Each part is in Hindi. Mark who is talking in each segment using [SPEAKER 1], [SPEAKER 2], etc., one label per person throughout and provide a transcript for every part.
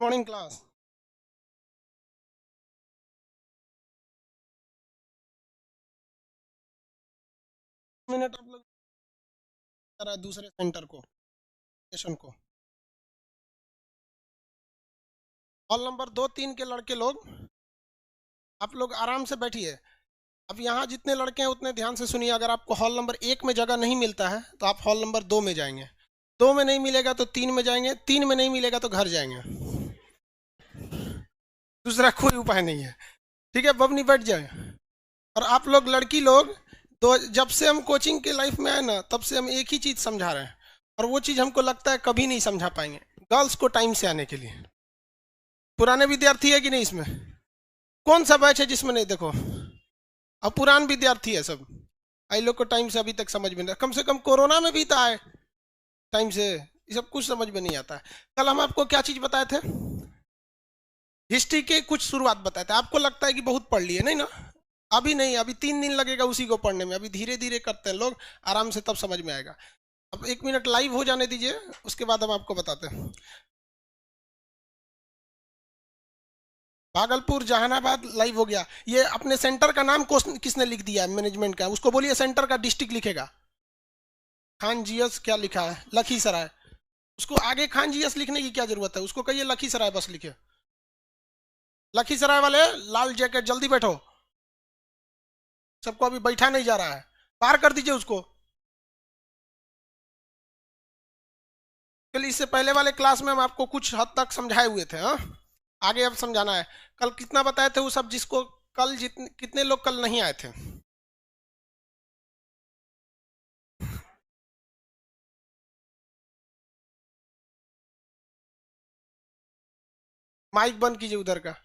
[SPEAKER 1] Morning class. मिनट आप लोग करा दूसरे सेंटर को, सेशन को। हॉल नंबर 2-3 के लड़के लोग, आप लोग आराम से बैठिए। अब यहाँ जितने लड़के हैं उतने ध्यान से सुनिए। अगर आपको हॉल नंबर 1 में जगह नहीं मिलता है तो आप हॉल नंबर 2 में जाएंगे। 2 में नहीं मिलेगा तो 3 में जाएंगे। 3 में नहीं मिलेगा तो घर जाएंगे। दूसरा कोई उपाय नहीं है। ठीक है, बबनी बैठ जाए। और आप लोग लड़की लोग, तो जब से हम कोचिंग के लाइफ में आए ना, तब से हम एक ही चीज समझा रहे हैं, और वो चीज हमको लगता है कभी नहीं समझा पाएंगे। गर्ल्स को टाइम से आने के लिए। पुराने विद्यार्थी है कि नहीं इसमें? कौन सा बैच है जिसमें नहीं? देखो, अब पुरान विद्यार्थी है सब। आई लोग को टाइम से अभी तक समझ में नहीं, कम से कम कोरोना में भी था आए टाइम से। ये सब कुछ समझ में नहीं आता है। कल हम आपको क्या चीज बताए थे? हिस्ट्री के कुछ शुरुआत बताए थे। आपको लगता है कि बहुत पढ़ लिए, नहीं ना? अभी नहीं, अभी 3 दिन लगेगा उसी को पढ़ने में। अभी धीरे धीरे करते हैं लोग आराम से, तब समझ में आएगा। अब 1 मिनट लाइव हो जाने दीजिए, उसके बाद हम आपको बताते हैं। भागलपुर जहानाबाद लाइव हो गया। ये अपने सेंटर का नाम किसने लिख दिया है? मैनेजमेंट का। उसको बोलिए सेंटर का डिस्ट्रिक्ट लिखेगा। खान जीएस क्या लिखा है? लखीसराय। उसको आगे खान जीएस लिखने की क्या जरूरत है? उसको कहिए लखीसराय बस लिखे। लखीसराय वाले लाल जैकेट जल्दी बैठो। सबको अभी बैठा नहीं जा रहा है, पार कर दीजिए उसको। चलिए, इससे पहले वाले क्लास में हम आपको कुछ हद तक समझाए हुए थे। हाँ, आगे अब समझाना है। कल कितना बताए थे वो सब, जिसको कल जितने कितने लोग कल नहीं आए थे? माइक बंद कीजिए उधर का।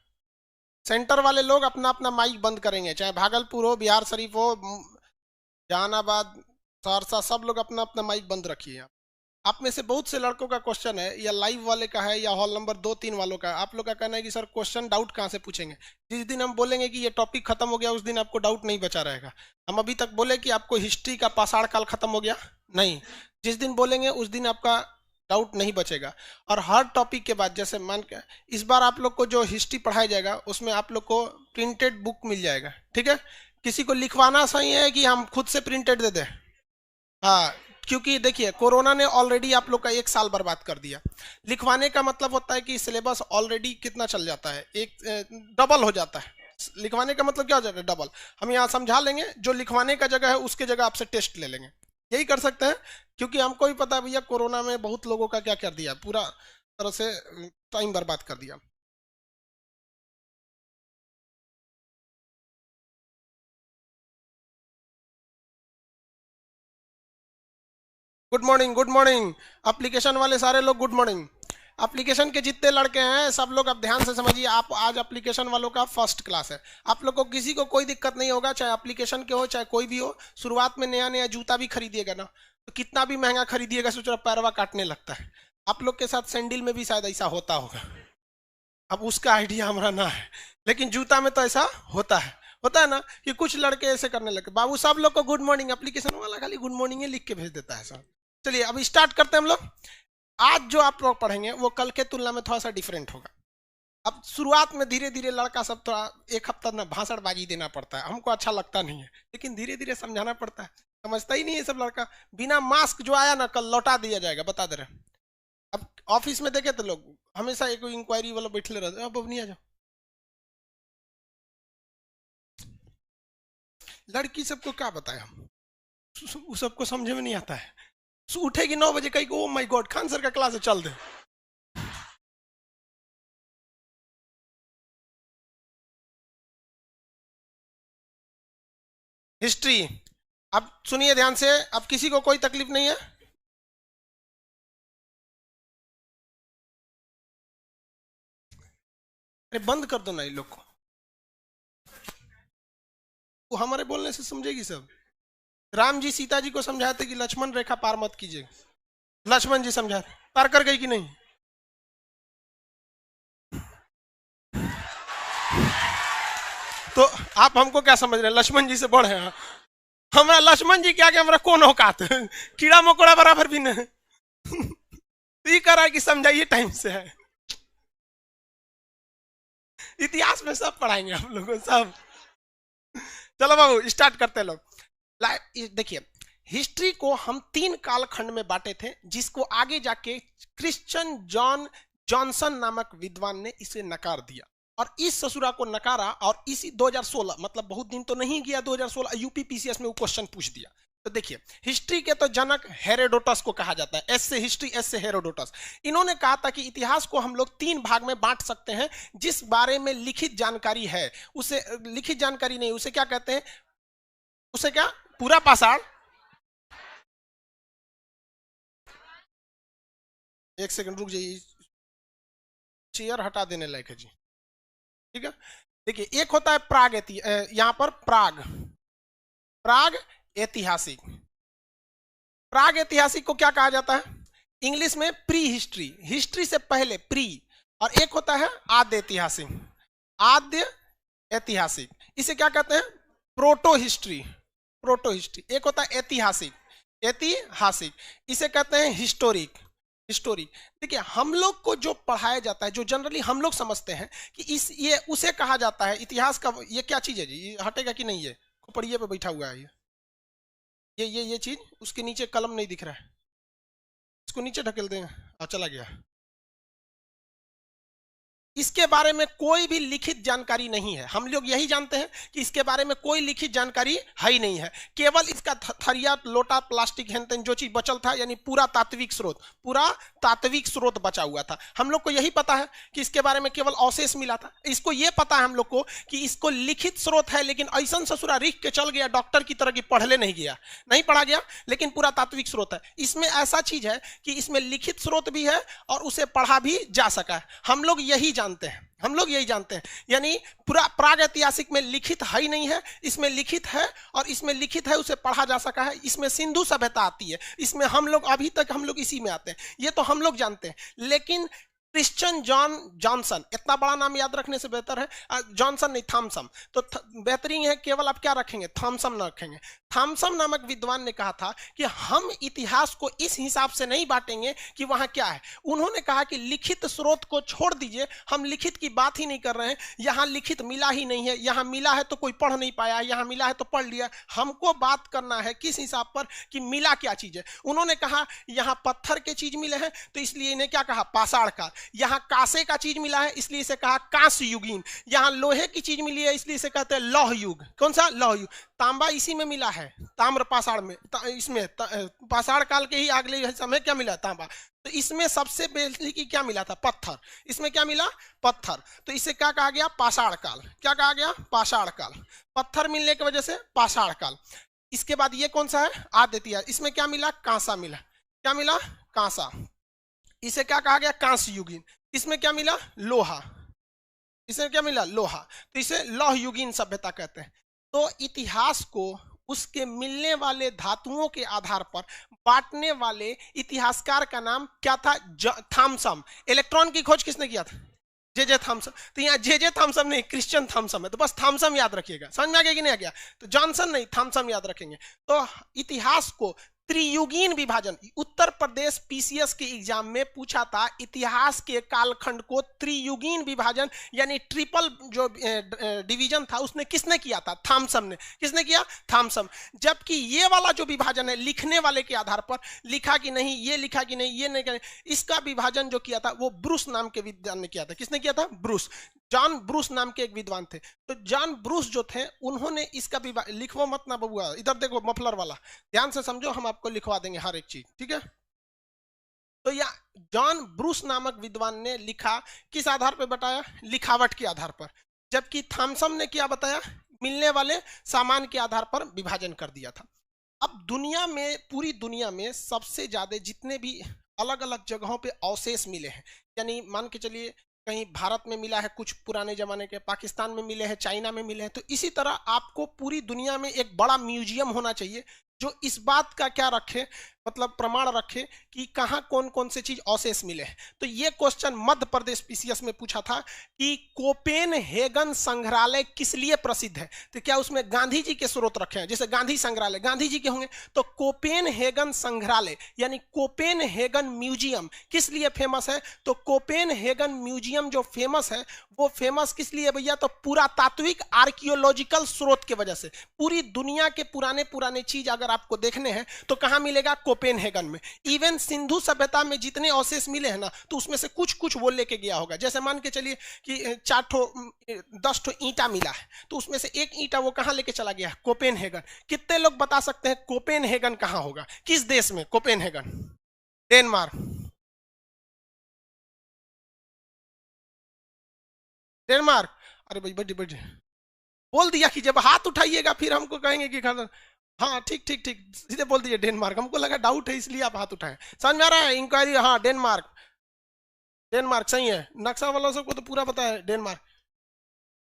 [SPEAKER 1] सेंटर वाले लोग अपना अपना माइक बंद करेंगे, चाहे भागलपुर हो, बिहार शरीफ हो, जहानाबाद, सहरसा, सब लोग अपना अपना माइक बंद रखिए। आप में से बहुत से लड़कों का क्वेश्चन है, या लाइव वाले का है या हॉल नंबर 2-3 वालों का। आप लोग का कहना है कि सर क्वेश्चन डाउट कहाँ से पूछेंगे? जिस दिन हम बोलेंगे कि ये टॉपिक खत्म हो गया, उस दिन आपको डाउट नहीं बचा रहेगा। हम अभी तक बोले कि आपको हिस्ट्री का पाषाण काल खत्म हो गया? नहीं। जिस दिन बोलेंगे उस दिन आपका डाउट नहीं बचेगा। और हर टॉपिक के बाद, जैसे मान के इस बार आप लोग को जो हिस्ट्री पढ़ाया जाएगा उसमें आप लोग को प्रिंटेड बुक मिल जाएगा। ठीक है? किसी को लिखवाना सही है कि हम खुद से प्रिंटेड दे दें? हाँ, क्योंकि देखिए कोरोना ने ऑलरेडी आप लोग का 1 साल बर्बाद कर दिया। लिखवाने का मतलब होता है कि सिलेबस ऑलरेडी कितना चल जाता है, एक डबल हो जाता है। लिखवाने का मतलब क्या हो जाता है? डबल। हम यहाँ समझा लेंगे, जो लिखवाने का जगह है उसके जगह आपसे टेस्ट ले लेंगे। यही कर सकते हैं, क्योंकि हमको भी पता है भैया कोरोना में बहुत लोगों का क्या कर दिया, पूरा तरह से टाइम बर्बाद कर दिया। Good morning, good morning. Application वाले सारे लोग गुड मॉर्निंग। एप्लीकेशन के जितने लड़के हैं सब लोग अब ध्यान से समझिए। आप आज एप्लीकेशन वालों का फर्स्ट क्लास है। आप लोग को किसी को कोई दिक्कत नहीं होगा, चाहे एप्लीकेशन के हो चाहे कोई भी हो। शुरुआत में नया नया जूता भी खरीदिएगा ना, तो कितना भी महंगा खरीदिएगा, सोच रहा पैरवा काटने लगता है। आप लोग के साथ सैंडल में भी शायद ऐसा होता होगा। अब उसका आइडिया हमारा ना है, लेकिन जूता में तो ऐसा होता है। होता है ना कि कुछ लड़के ऐसे करने लगे। बाबू सब लोग को गुड मॉर्निंग, एप्लीकेशन वाला खाली गुड मॉर्निंग ही लिख के भेज देता है सर। चलिए अब स्टार्ट करते हैं हम लोग। आज जो आप लोग पढ़ेंगे वो कल के तुलना में थोड़ा सा डिफरेंट होगा। अब शुरुआत में धीरे धीरे लड़का सब थोड़ा, एक हफ्ता ना भाषणबाजी देना पड़ता है, हमको अच्छा लगता नहीं है, लेकिन धीरे धीरे समझाना पड़ता है। समझता ही नहीं है सब लड़का। बिना मास्क जो आया ना कल लौटा दिया जाएगा, बता दे रहे हैं। अब ऑफिस में देखे तो लोग हमेशा एक इंक्वायरी वाला बैठे रहते हैं, अब नहीं आ जाओ। लड़की सबको क्या बताए हम, उस सबको समझ में नहीं आता है। उठेगी 9 बजे, कहीं oh my God Khan sir का क्लास है, चल दे। हिस्ट्री। अब सुनिए ध्यान से, अब किसी को कोई तकलीफ नहीं है? अरे बंद कर दो ना ये लोग को, वो हमारे बोलने से समझेगी सब। राम जी सीता जी को समझाए थे कि लक्ष्मण रेखा पार मत कीजिए। लक्ष्मण जी समझाए, पार कर गई कि नहीं? तो आप हमको क्या समझ रहे हैं, लक्ष्मण जी से बड़े हैं? हमारा लक्ष्मण जी क्या कि हमारा कौन औकात है? कीड़ा मकोड़ा बराबर भी नहीं। तो ये कह रहा है कि समझाइए टाइम से है। इतिहास में सब पढ़ाएंगे हम लोगों सब। चलो बाबू स्टार्ट करते हैं लोग। देखिए हिस्ट्री को हम 3 कालखंड में बांटे थे, जिसको आगे जाके क्रिश्चियन जॉन जॉनसन नामक विद्वान ने इसे नकार दिया, और इस ससुरा को नकारा, और इसी 2016 मतलब बहुत दिन तो नहीं गया, 2016 यूपी पीसीएस में वो क्वेश्चन पूछ दिया। तो देखिए हिस्ट्री के तो जनक हेरोडोटस को कहा जाता है, एस से हिस्ट्री, एस से हेरोडोटस। इन्होंने कहा था कि इतिहास को हम लोग 3 भाग में बांट सकते हैं, जिस बारे में लिखित जानकारी है उसे, लिखित जानकारी नहीं, उसे क्या कहते हैं, उसे क्या, पूरा पाषाण, एक सेकंड रुक जाइए, चेयर हटा देने लायक है जी, ठीक है। देखिए एक होता है प्राग, यहां पर प्राग, प्राग ऐतिहासिक, प्राग ऐतिहासिक को क्या कहा जाता है, इंग्लिश में प्री हिस्ट्री, हिस्ट्री से पहले प्री, और एक होता है आद्य ऐतिहासिक, आद्य ऐतिहासिक, इसे क्या कहते हैं, प्रोटो हिस्ट्री, प्रोटो हिस्ट्री। एक होता है ऐतिहासिक, ऐतिहासिक, इसे कहते हैं हिस्टोरिक, हिस्टोरिक। देखिए हम लोग को जो पढ़ाया जाता है, जो जनरली हम लोग समझते हैं कि इस ये उसे कहा जाता है इतिहास का, ये क्या चीज है जी, ये हटेगा कि नहीं, ये खोपड़िए पे बैठा हुआ है ये चीज, उसके नीचे कलम नहीं दिख रहा है, इसको नीचे ढकेल देंगे, चला गया। इसके बारे में कोई भी लिखित जानकारी नहीं है, हम लोग यही जानते हैं कि इसके बारे में कोई लिखित जानकारी है ही नहीं है, केवल इसका थरिया लोटा प्लास्टिक हेन जो चीज बचल था, यानी पूरा तात्विक स्रोत, पूरा तात्विक स्रोत बचा हुआ था। हम लोग को यही पता है कि इसके बारे में केवल अवशेष मिला था, इसको यह पता है हम लोग को कि इसको लिखित स्रोत है, लेकिन ऐसा ससुरा रिख के चल गया डॉक्टर की तरह की, पढ़ले नहीं गया, नहीं पढ़ा गया, लेकिन पूरा तात्विक स्रोत है। इसमें ऐसा चीज है कि इसमें लिखित स्रोत भी है और उसे पढ़ा भी जा सका है, हम लोग यही जानते हैं, हम लोग यही जानते हैं। यानी पूरा प्राग ऐतिहासिक में लिखित है ही नहीं है, इसमें लिखित है, और इसमें लिखित है उसे पढ़ा जा सका है, इसमें सिंधु सभ्यता आती है, इसमें हम लोग अभी तक हम लोग इसी में आते हैं, ये तो हम लोग जानते हैं। लेकिन क्रिश्चियन जॉन जॉनसन, इतना बड़ा नाम याद रखने से बेहतर है जॉनसन नहीं, थॉमसन, तो बेहतरीन है, केवल आप क्या रखेंगे, थॉमसन ना रखेंगे। थॉमसन नामक विद्वान ने कहा था कि हम इतिहास को इस हिसाब से नहीं बांटेंगे कि वहां क्या है। उन्होंने कहा कि लिखित स्रोत को छोड़ दीजिए, हम लिखित की बात ही नहीं कर रहे हैं, यहां लिखित मिला ही नहीं है, यहां मिला है तो कोई पढ़ नहीं पाया, यहां मिला है तो पढ़ लिया, हमको बात करना है किस हिसाब पर कि मिला क्या चीज है। उन्होंने कहा यहां पत्थर के चीज मिले हैं, तो इसलिए इन्हें क्या कहा, पाषाण काल। यहां कांसे का चीज मिला है, इसलिए इसे कहा कांस्य युगीन। यहां लोहे की चीज मिली है, इसलिए इसे कहते हैं लौह युग। कौन सा, लौह युग। तांबा इसी में मिला है, ताम्र पाषाण में, इसमें पाषाण काल के ही अगले समय क्या मिला, तांबा। तो इसमें सबसे बेसिक क्या मिला था, पत्थर। इसमें क्या मिला, पत्थर, तो इसे क्या कहा गया, पाषाण काल। क्या कहा गया, पाषाण काल। पत्थर मिलने की वजह से पाषाण काल। इसके बाद ये कौन सा है, आद्य इतिहास। इसमें क्या मिला, कांसा मिला। क्या मिला, कांसा। इसे क्या कहा गया, कांस्य युगीन। इसमें क्या मिला, लोहा। इसे क्या मिला, लोहा, तो इसे लौह युगीन सभ्यता कहते हैं। तो इतिहास को उसके मिलने वाले धातुओं के आधार पर बांटने वाले इतिहासकार का नाम क्या था, थॉमसन। इलेक्ट्रॉन की खोज किसने किया था, जे थॉमसन। तो यहाँ जे थॉमसन नहीं, क्रिश्चियन थॉमसन है, तो बस थॉमसन याद रखिएगा। समझ में आ गया कि नहीं आ गया, तो जॉनसन नहीं, थॉमसन याद रखेंगे। तो इतिहास को त्रियुगीन विभाजन, उत्तर प्रदेश पीसीएस के एग्जाम में पूछा था, इतिहास के कालखंड को त्रियुगीन विभाजन यानी ट्रिपल जो डिवीजन था उसने किसने किया था, थॉमसन ने। किसने किया, थॉमसन। जबकि ये वाला जो विभाजन है लिखने वाले के आधार पर, लिखा कि नहीं, ये लिखा कि नहीं, ये नहीं, इसका विभाजन जो किया था वो ब्रूस नाम के विद्वान ने किया था। किसने किया था, ब्रूस, जॉन ब्रूस नाम के एक विद्वान थे। तो जॉन ब्रूस जो थे उन्होंने इसका लिखवा मत ना बबुआ, इधर देखो मफलर वाला, ध्यान से समझो, हम आपको लिखवा देंगे हर एक चीज, ठीक है। तो या जॉन ब्रूस नामक विद्वान ने लिखा, किस आधार पर बताया, लिखावट के आधार पर। जबकि थॉमसन ने क्या बताया, मिलने वाले सामान के आधार पर विभाजन कर दिया था। अब दुनिया में, पूरी दुनिया में सबसे ज्यादा जितने भी अलग अलग जगहों पे अवशेष मिले हैं, यानी मान के चलिए कहीं भारत में मिला है, कुछ पुराने जमाने के, पाकिस्तान में मिले हैं, चाइना में मिले हैं, तो इसी तरह आपको पूरी दुनिया में एक बड़ा म्यूजियम होना चाहिए जो इस बात का क्या रखे, मतलब प्रमाण रखे कि कहां कौन कौन से चीज अवशेष मिले हैं। तो ये क्वेश्चन मध्य प्रदेश पीसीएस में पूछा था कि कोपेनहेगन संग्रहालय किस लिए प्रसिद्ध है। तो क्या उसमें गांधी जी के स्रोत रखे हैं, जैसे गांधी संग्रहालय गांधी जी के होंगे, तो कोपेनहेगन संग्रहालय यानी कोपेनहेगन म्यूजियम किस लिए फेमस है। तो कोपेनहेगन म्यूजियम जो फेमस है वो फेमस किस लिए भैया, तो पुरातात्विक आर्कियोलॉजिकल स्रोत की वजह से। पूरी दुनिया के पुराने पुराने चीज अगर आपको देखने हैं तो कहां मिलेगा, कोपेनहेगन में। इवन सिंधु सभ्यता में जितने अवशेष मिले हैं ना, तो उसमें से कुछ कुछ वो लेके गया होगा। जैसे मान के चलिए कि 10 ठो ईंटा मिला है, तो उसमें से एक ईंटा वो कहां लेके चला गया, कोपेनहेगन। कितने लोग बता सकते हैं कोपेनहेगन कहां होगा, किस देश में कोपेनहेगन, डेनमार्क, डेनमार्क। अरे भाई बड़ी बड़ी बोल दिया कि जब हाथ उठाइएगा फिर हमको कहेंगे कि खाना। हाँ ठीक ठीक ठीक, सीधे बोल दीजिए डेनमार्क, हमको लगा डाउट है इसलिए आप हाथ उठाए। समझ में आ रहा है, इंक्वायरी, हाँ डेनमार्क, डेनमार्क सही है। नक्शा वालों सबको तो पूरा पता है डेनमार्क।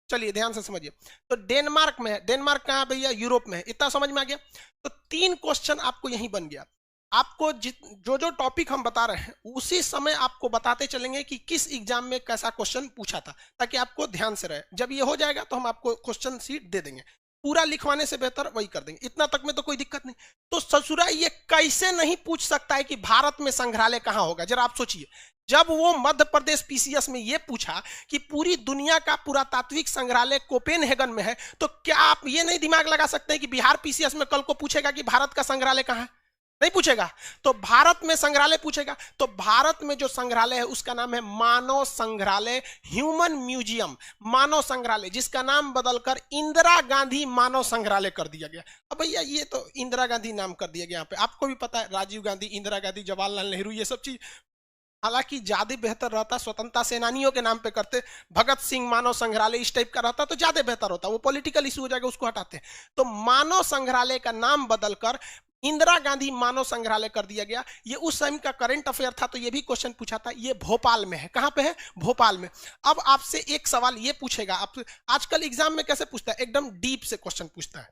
[SPEAKER 1] चलिए ध्यान से समझिए, तो डेनमार्क में है। डेनमार्क कहाँ भैया, यूरोप में है। इतना समझ में आ गया। तो 3 क्वेश्चन आपको यहीं बन गया। आपको जो जो टॉपिक हम बता रहे हैं उसी समय आपको बताते चलेंगे कि किस एग्जाम में कैसा क्वेश्चन पूछा था, ताकि आपको ध्यान से रहे। जब ये हो जाएगा तो हम आपको क्वेश्चन सीट दे देंगे, पूरा लिखवाने से बेहतर वही कर देंगे। इतना तक में तो कोई दिक्कत नहीं। तो ससुरा ये कैसे नहीं पूछ सकता है कि भारत में संग्रहालय कहां होगा, जरा आप सोचिए। जब वो मध्य प्रदेश पीसीएस में ये पूछा कि पूरी दुनिया का पुरातात्विक संग्रहालय कोपेनहेगन में है, तो क्या आप ये नहीं दिमाग लगा सकते हैं कि बिहार पीसीएस में कल को पूछेगा कि भारत का संग्रहालय कहां है, नहीं पूछेगा। तो भारत में संग्रहालय पूछेगा। तो भारत में जो संग्रहालय है उसका नाम है मानव संग्रहालय, ह्यूमन म्यूजियम, मानव संग्रहालय, जिसका नाम बदलकर इंदिरा गांधी मानव संग्रहालय कर दिया गया। अब भैया ये तो इंदिरा गांधी नाम कर दिया गया यहाँ पे, आपको भी पता है राजीव गांधी, इंदिरा गांधी, जवाहरलाल नेहरू, ये सब चीज। हालांकि ज्यादा बेहतर रहता स्वतंत्रता सेनानियों के नाम पे करते, भगत सिंह मानव संग्रहालय इस टाइप का रहता तो ज्यादा बेहतर होता। वो पॉलिटिकल इशू हो जाएगा, उसको हटाते हैं। तो मानव संग्रहालय का नाम बदलकर इंदिरा गांधी मानव संग्रहालय कर दिया गया। ये उस समय का करंट अफेयर था, तो ये भी क्वेश्चन पूछा था। ये भोपाल में है। कहां पे है, भोपाल में। अब आपसे एक सवाल ये पूछेगा, आप आजकल एग्जाम में कैसे पूछता है, एकदम डीप से क्वेश्चन पूछता है।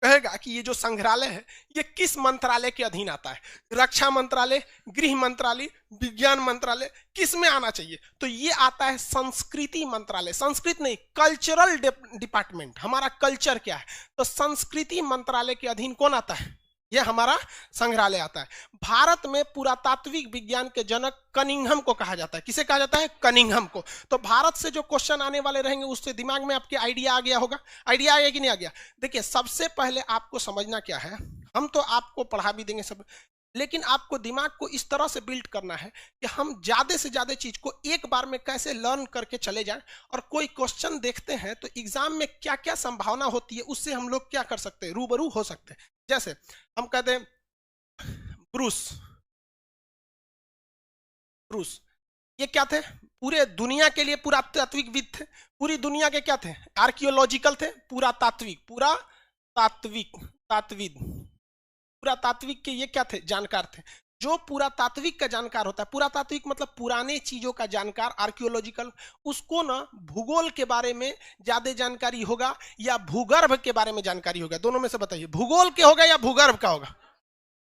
[SPEAKER 1] कहेगा कि ये जो संग्रहालय है ये किस मंत्रालय के अधीन आता है, रक्षा मंत्रालय, गृह मंत्रालय, विज्ञान मंत्रालय, किस में आना चाहिए। तो ये आता है संस्कृति मंत्रालय, संस्कृत नहीं, कल्चरल डिपार्टमेंट। हमारा कल्चर क्या है, तो संस्कृति मंत्रालय के अधीन कौन आता है, ये हमारा संग्रहालय आता है। भारत में पुरातात्विक विज्ञान के जनक कनिंघम को कहा जाता है। किसे कहा जाता है, कनिंघम को। तो भारत से जो क्वेश्चन आने वाले रहेंगे उससे दिमाग में आपके आइडिया आ गया होगा। आइडिया आ गया कि नहीं आ गया। देखिए सबसे पहले आपको समझना क्या है, हम तो आपको पढ़ा भी देंगे सब, लेकिन आपको दिमाग को इस तरह से बिल्ड करना है कि हम ज्यादा से ज्यादा चीज को एक बार में कैसे लर्न करके चले जाएं। और कोई क्वेश्चन देखते हैं तो एग्जाम में क्या क्या संभावना होती है, उससे हम लोग क्या कर सकते हैं, रूबरू हो सकते हैं। जैसे हम कहते हैं ब्रूस, ब्रूस ये क्या थे, पूरे दुनिया के लिए पुरातात्विकविद थे। पूरी दुनिया के क्या थे, आर्कियोलॉजिकल थे, पुरातात्विक, पुरातात्विक, तात्विद, पुरातात्विक के ये क्या थे, जानकार थे। जो पुरातात्विक का जानकार होता है, पुरातात्विक मतलब पुराने चीजों का जानकार, आर्कियोलॉजिकल, उसको ना भूगोल के बारे में ज्यादा जानकारी होगा या भूगर्भ के बारे में जानकारी होगा, दोनों में से बताइए, भूगोल के होगा या भूगर्भ का होगा।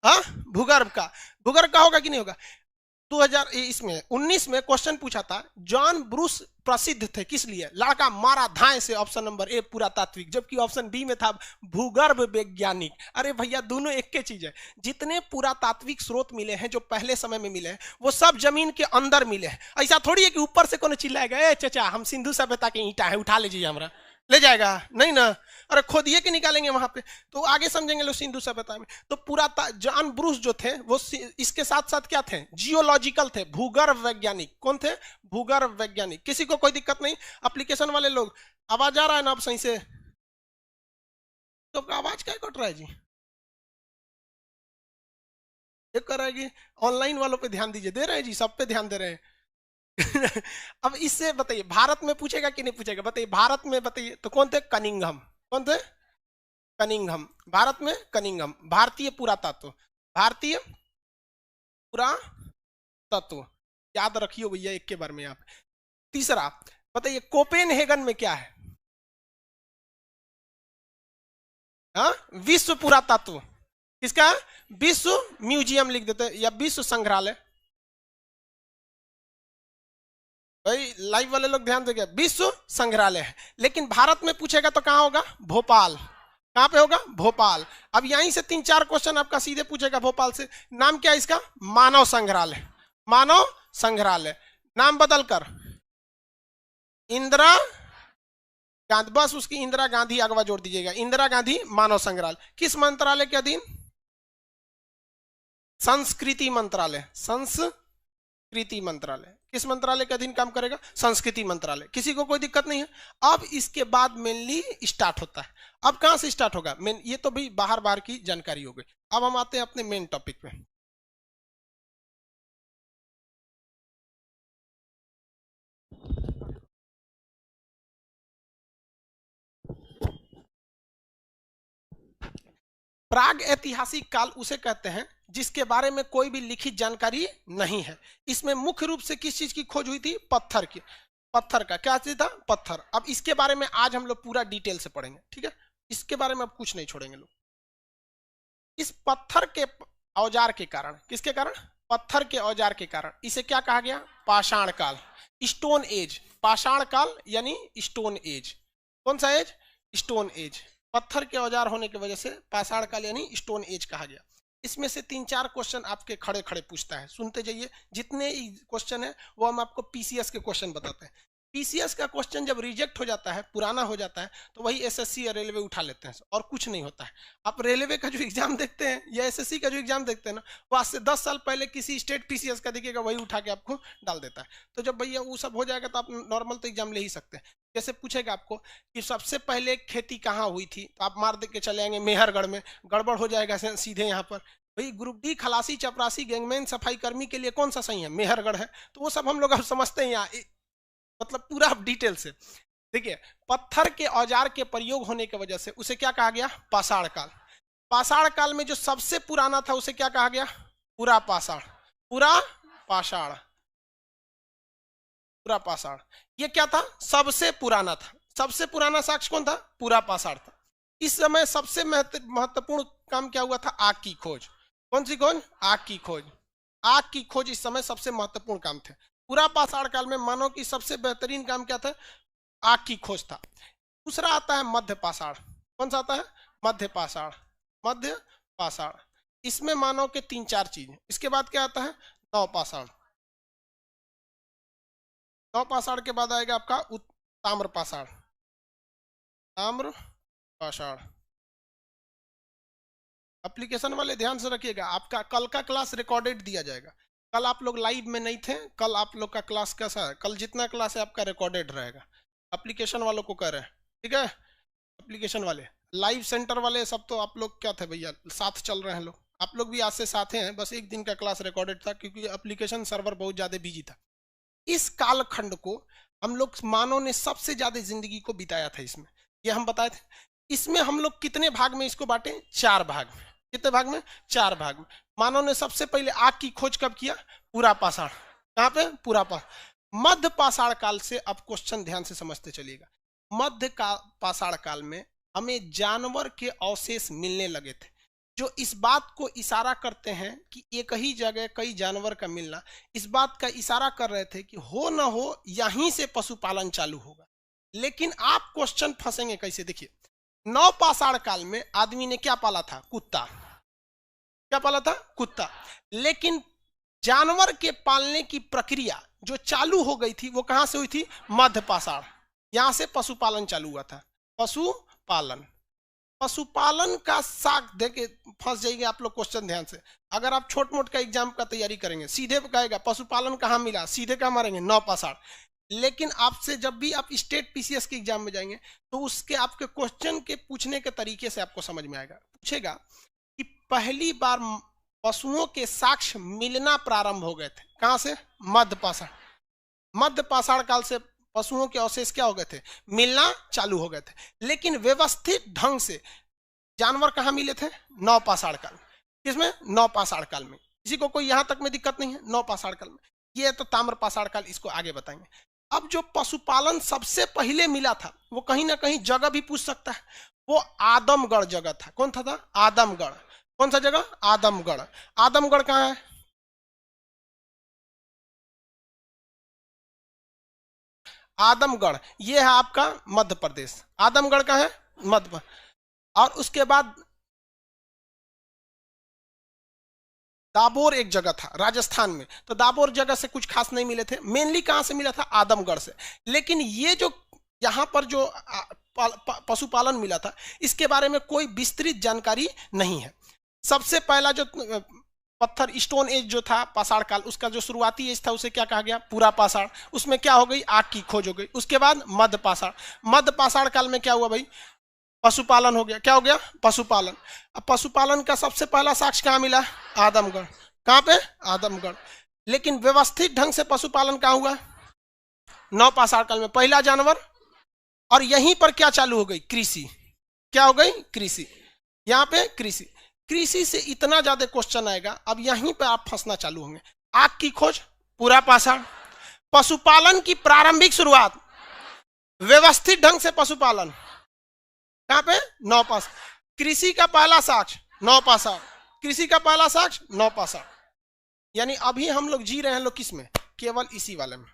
[SPEAKER 1] हाँ भूगर्भ का, भूगर्भ का होगा कि नहीं होगा। 2019 में क्वेश्चन पूछा था, जॉन ब्रूस प्रसिद्ध थे किस लिए, लड़का मारा धाए से, ऑप्शन नंबर ए पुरातात्विक, जबकि ऑप्शन बी में था भूगर्भ वैज्ञानिक। अरे भैया दोनों एक के चीज है। जितने पुरातात्विक स्रोत मिले हैं जो पहले समय में मिले हैं वो सब जमीन के अंदर मिले हैं। ऐसा थोड़ी है कि ऊपर से कौन चिल्लाएगा, ए चाचा हम सिंधु सभ्यता के ईंटा है उठा लीजिए, हमारा ले जाएगा, नहीं ना। अरे खोदिए के निकालेंगे वहां पे, तो आगे समझेंगे लोग सिंधु सभ्यता में। तो पूरा जॉन ब्रूस जो थे वो इसके साथ साथ क्या थे, जियोलॉजिकल थे, भूगर्भ वैज्ञानिक। कौन थे, भूगर्भ वैज्ञानिक। किसी को कोई दिक्कत नहीं, एप्लीकेशन वाले लोग आवाज आ रहा है ना अब सही से, तो आवाज क्या कट रहा है जी, ये कर रहा है कि ऑनलाइन वालों पे ध्यान दीजिए, दे रहे हैं जी, सब पे ध्यान दे रहे हैं। अब इससे बताइए भारत में पूछेगा कि नहीं पूछेगा, बताइए भारत में, बताइए तो कौन थे, कनिंघम। कौन थे, कनिंघम। भारत में कनिंघम, भारतीय पुरातत्व, भारतीय पुरातत्व, याद रखिए भैया एक के बार में। आप तीसरा बताइए कोपेनहेगन में क्या है, हाँ विश्व पुरातत्व, किसका? विश्व म्यूजियम लिख देते या विश्व संग्रहालय। भाई लाइव वाले लोग ध्यान देंगे, विश्व संग्रहालय है। लेकिन भारत में पूछेगा तो कहां होगा? भोपाल। कहां पे होगा? भोपाल। अब यहीं से 3-4 क्वेश्चन आपका सीधे पूछेगा भोपाल से। नाम क्या है इसका? मानव संग्रहालय। मानव संग्रहालय। नाम बदलकर इंदिरा गांधी, बस उसकी इंदिरा गांधी अगवा जोड़ दीजिएगा। इंदिरा गांधी मानव संग्रहालय किस मंत्रालय के अधीन? संस्कृति मंत्रालय। संस्कृति मंत्रालय किस मंत्रालय के अधीन काम करेगा? संस्कृति मंत्रालय। किसी को कोई दिक्कत नहीं है? अब इसके बाद मेनली स्टार्ट होता है। अब कहां से स्टार्ट होगा? मेन ये तो भी बाहर बाहर की जानकारी हो गई। अब हम आते हैं अपने मेन टॉपिक पे। प्राग ऐतिहासिक काल उसे कहते हैं जिसके बारे में कोई भी लिखित जानकारी नहीं है। इसमें मुख्य रूप से किस चीज की खोज हुई थी? पत्थर की। पत्थर का क्या चीज था? पत्थर। अब इसके बारे में आज हम लोग पूरा डिटेल से पढ़ेंगे, ठीक है? इसके बारे में अब कुछ नहीं छोड़ेंगे लोग। इस पत्थर के औजार के कारण, किसके कारण? पत्थर के औजार के कारण इसे क्या कहा गया? पाषाण काल, स्टोन एज। पाषाण काल यानी स्टोन एज। कौन सा एज? Stone age. पत्थर के औजार होने की वजह से पाषाण काल यानी स्टोन एज कहा गया। इसमें से 3-4 क्वेश्चन आपके खड़े खड़े पूछता है, सुनते जाइए। जितने क्वेश्चन है वो हम आपको पीसीएस के क्वेश्चन बताते हैं। पीसीएस का क्वेश्चन जब रिजेक्ट हो जाता है, पुराना हो जाता है, तो वही एसएससी या रेलवे उठा लेते हैं और कुछ नहीं होता है। आप रेलवे का जो एग्जाम देखते हैं या एसएससी का जो एग्जाम देखते हैं ना, वो आज से 10 साल पहले किसी स्टेट पीसीएस का देखिएगा, वही उठा के आपको डाल देता है। तो जब भैया वो सब हो जाएगा तो आप नॉर्मल तो एग्जाम ले ही सकते हैं। जैसे पूछेगा आपको कि सबसे पहले खेती कहाँ हुई थी, तो आप मार दे के चले आएंगे मेहरगढ़ में। गड़बड़ हो जाएगा सीधे यहाँ पर। भाई ग्रुप डी खलासी चपरासी गैंगमैन सफाई कर्मी के लिए कौन सा सही है? मेहरगढ़ है। तो वो सब हम लोग अब समझते हैं यहाँ, मतलब पूरा डिटेल से। देखिए, पत्थर के औजार के प्रयोग होने की वजह से उसे क्या कहा गया? पाषाण काल। पाषाण काल में जो सबसे पुराना था उसे क्या कहा गया? पुरा पाषाण। पुरा पाषाण। पुरा पाषाण ये क्या था? सबसे पुराना था। सबसे पुराना साक्ष्य कौन था? पुरा पाषाण था। इस समय सबसे महत्वपूर्ण काम क्या हुआ था? आग की खोज। कौन सी खोज? आग की खोज। आग की खोज इस समय सबसे महत्वपूर्ण काम थे। पूरा पाषाण काल में मानव की सबसे बेहतरीन काम क्या था? आग की खोज था। दूसरा आता है मध्य पाषाण। कौन सा आता है? मध्य पाषाण। मध्य पाषाण इसमें मानव के 3-4 चीज। इसके बाद क्या आता है? नव पाषाण। नव पाषाण के बाद आएगा आपका ताम्र पाषाण। ताम्र पाषाण। एप्लीकेशन वाले ध्यान से रखिएगा, आपका कल का क्लास रिकॉर्डेड दिया जाएगा। कल आप लोग लाइव में नहीं थे, कल आप लोग का क्लास कैसा है? कल जितना क्लास है आपका रिकॉर्डेड रहेगा। एप्लीकेशन वालों को कह रहे हैं, ठीक है? एप्लीकेशन वाले, लाइव सेंटर वाले सब तो आप लोग क्या थे भैया, साथ चल रहे हैं लोग। आप लोग भी आज से साथ हैं, बस एक दिन का क्लास रिकॉर्डेड था क्योंकि एप्लीकेशन सर्वर बहुत ज्यादा बिजी था। इस कालखंड को हम लोग मानव ने सबसे ज्यादा जिंदगी को बिताया था इसमें, ये हम बताए थे। इसमें हम लोग कितने भाग में इसको बांटे? 4 भाग में। कितने भाग में? 4 भाग में। मानव ने सबसे पहले आग की खोज कब किया? पूरा पाषाण। कहां पे? पूरा पाषाण। मध्य पाषाण काल से अब क्वेश्चन ध्यान से समझते चलिएगा। मध्य पाषाण काल में हमें जानवर के अवशेष मिलने लगे थे, जो इस बात को इशारा करते हैं कि एक ही जगह कई जानवर का मिलना इस बात का इशारा कर रहे थे कि हो ना हो यहीं से पशुपालन चालू होगा। लेकिन आप क्वेश्चन फंसेंगे कैसे? देखिए, नव पाषाण काल में आदमी ने क्या पाला था? कुत्ता। क्या पाला था? कुत्ता। लेकिन जानवर के पालने की प्रक्रिया जो चालू हो गई थी वो कहां से हुई थी? मध्य पाषाण। यहां से पशुपालन चालू हुआ था। पशुपालन। पशुपालन का साख देके फंस जाएंगे आप लोग क्वेश्चन ध्यान से। अगर आप छोट मोट का एग्जाम का तैयारी करेंगे, सीधे कहेगा पशुपालन कहां मिला, सीधे क्या मारेंगे? नव पाषाण। लेकिन आपसे जब भी आप स्टेट पीसीएस के एग्जाम में जाएंगे तो उसके आपके क्वेश्चन के पूछने के तरीके से आपको समझ में आएगा। पूछेगा कि पहली बार पशुओं के साक्ष्य मिलना प्रारंभ हो गए थे, कहां से? मध्य पाषाण। मध्य पाषाण काल से पशुओं के अवशेष क्या हो गए थे? मिलना चालू हो गए थे। लेकिन व्यवस्थित ढंग से जानवर कहां मिले थे? नव पाषाण काल। किसमें? नव पाषाण काल में। किसी को कोई यहां तक में दिक्कत नहीं है? नव पाषाण काल में। ये तो ताम्र पाषाण काल, इसको आगे बताएंगे। अब जो पशुपालन सबसे पहले मिला था वो कहीं ना कहीं जगह भी पूछ सकता है, वो आदमगढ़ जगह था। कौन था? आदमगढ़। कौन सा जगह? आदमगढ़। आदमगढ़ कहाँ है? आदमगढ़ ये है आपका मध्य प्रदेश। आदमगढ़ कहाँ है? मध्य प्रदेश। और उसके बाद दाबोर एक जगह था राजस्थान में, तो दाबोर जगह से कुछ खास नहीं मिले थे, मेनली कहां से मिला था? आदमगढ़ से। लेकिन ये जो यहां पर जो पशुपालन मिला था, इसके बारे में कोई विस्तृत जानकारी नहीं है। सबसे पहला जो पत्थर स्टोन एज जो था, पाषाण काल, उसका जो शुरुआती एज था उसे क्या कहा गया? पूरा पाषाण। उसमें क्या हो गई? आग की खोज हो गई। उसके बाद मध्य पाषाण। मध्य पाषाण काल में क्या हुआ भाई? पशुपालन हो गया। क्या हो गया? पशुपालन। अब पशुपालन का सबसे पहला साक्ष्य कहाँ मिला? आदमगढ़। कहाँ पे? आदमगढ़। लेकिन व्यवस्थित ढंग से पशुपालन कहाँ हुआ? नवपाषाण काल में। पहला जानवर, और यहीं पर क्या चालू हो गई? कृषि। क्या हो गई? कृषि। यहाँ पे कृषि। कृषि से इतना ज्यादा क्वेश्चन आएगा, अब यहीं पे आप फंसना चालू होंगे। आग की खोज, पूरा पाषाण। पशुपालन की प्रारंभिक शुरुआत, व्यवस्थित ढंग से पशुपालन, कहां पे? नवपाषाण। कृषि का पहला साक्ष्य नवपाषाण। कृषि का पहला साक्ष्य नवपाषाण। यानी अभी हम लोग जी रहे हैं लोग किस में? केवल इसी वाले में।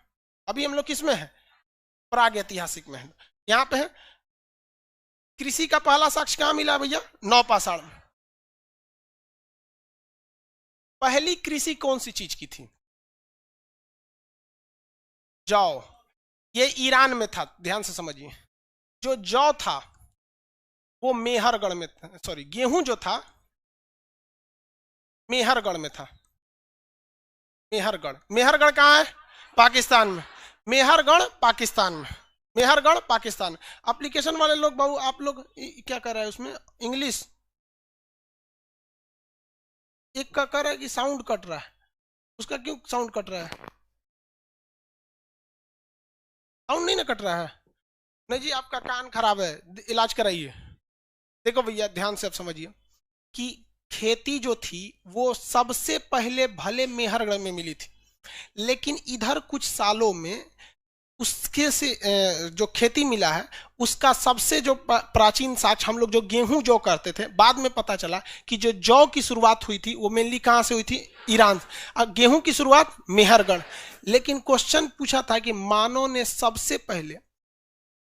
[SPEAKER 1] अभी हम लोग किस में है? प्राग ऐतिहासिक में है। यहां पे है कृषि का पहला साक्ष्य कहां मिला भैया? नवपाषाण में। पहली कृषि कौन सी चीज की थी? जौ। ये ईरान में था, ध्यान से समझिए। जो जौ था वो मेहरगढ़ में था, सॉरी गेहूं जो था मेहरगढ़ में था। मेहरगढ़। मेहरगढ़ कहाँ है? पाकिस्तान में। मेहरगढ़ पाकिस्तान में। मेहरगढ़ पाकिस्तान। एप्लीकेशन वाले लोग बाबू, आप लोग क्या कर रहे हैं उसमें? इंग्लिश। एक का कर रहा है कि साउंड कट रहा है, उसका क्यों साउंड कट रहा है? साउंड नहीं ना कट रहा है? नहीं जी, आपका कान खराब है, इलाज कराइए। देखो भैया ध्यान से आप समझिए कि खेती जो थी वो सबसे पहले भले मेहरगढ़ में मिली थी, लेकिन इधर कुछ सालों में उसके से जो खेती मिला है उसका सबसे जो प्राचीन साक्ष्य, हम लोग जो गेहूं जौ करते थे, बाद में पता चला कि जो जौ की शुरुआत हुई थी वो मेनली कहां से हुई थी? ईरान से। गेहूं की शुरुआत मेहरगढ़। लेकिन क्वेश्चन पूछा था कि मानव ने सबसे पहले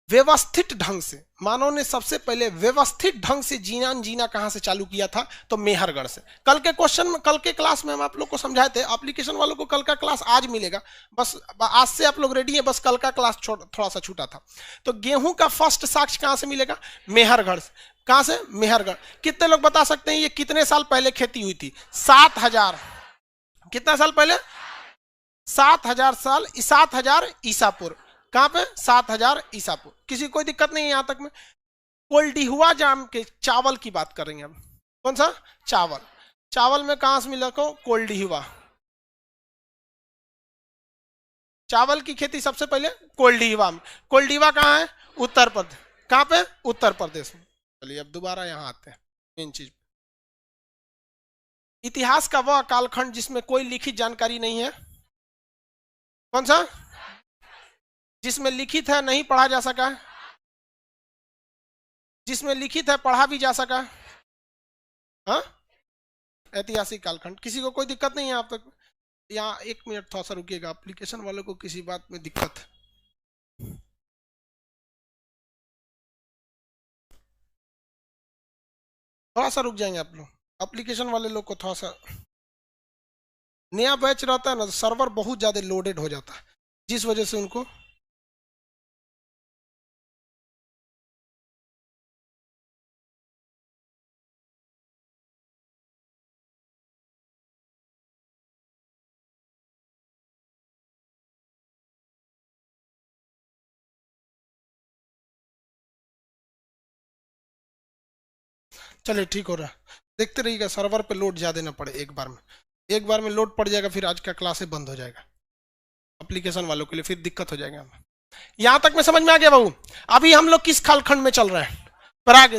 [SPEAKER 1] व्यवस्थित ढंग से, मानव ने सबसे पहले व्यवस्थित ढंग से जीना कहां से चालू किया था? तो मेहरगढ़ से। कल के क्वेश्चन में, कल के क्लास में हम आप लोग को समझाए थे। एप्लीकेशन वालों को कल का क्लास आज मिलेगा, बस आज से आप लोग रेडी है, बस कल का क्लास थोड़ा सा छूटा था। तो गेहूं का फर्स्ट साक्ष्य कहां से मिलेगा? मेहरगढ़ से। कहां से? मेहरगढ़। कितने लोग बता सकते हैं ये कितने साल पहले खेती हुई थी? 7,000। कितना साल पहले? 7,000 साल, 7,000 ईसा पूर्व। कहां पे? 7,000 ईसा पूर्व। किसी कोई दिक्कत नहीं है यहां तक में? कोल्डिहुआ जाम के चावल की बात करेंगे अब। कौन सा? चावल। चावल में कहां से मिला को? कोल्डिहुआ। चावल की खेती सबसे पहले कोल्डिहुआ में। कोल्डिहुआ कहां है? उत्तर प्रदेश। कहां पे? उत्तर प्रदेश में। चलिए अब दोबारा यहां आते हैं मेन चीज। इतिहास का वह कालखंड जिसमें कोई लिखित जानकारी नहीं है, कौन सा? जिसमें लिखित है नहीं पढ़ा जा सका, जिसमें लिखित है पढ़ा भी जा सका। हाँ, ऐतिहासिक कालखंड। किसी को कोई दिक्कत नहीं है आप तक? यहाँ एक मिनट थोड़ा सा रुकिएगा, एप्लीकेशन वालों को किसी बात में दिक्कत है? थोड़ा सा रुक जाएंगे आप लोग, एप्लीकेशन वाले लोग को थोड़ा सा, नया बैच रहता है ना, सर्वर बहुत ज्यादा लोडेड हो जाता है, जिस वजह से उनको चलिए ठीक हो रहा है। देखते रहिएगा सर्वर पे लोड ज्यादा ना पड़े एक बार में। एक बार में लोड पड़ जाएगा फिर आज का क्लास बंद हो जाएगा एप्लीकेशन वालों के लिए, फिर दिक्कत हो जाएगा। यहां तक में समझ में आ गया बाबू? अभी हम लोग किस कालखंड में चल रहे हैं? प्राग।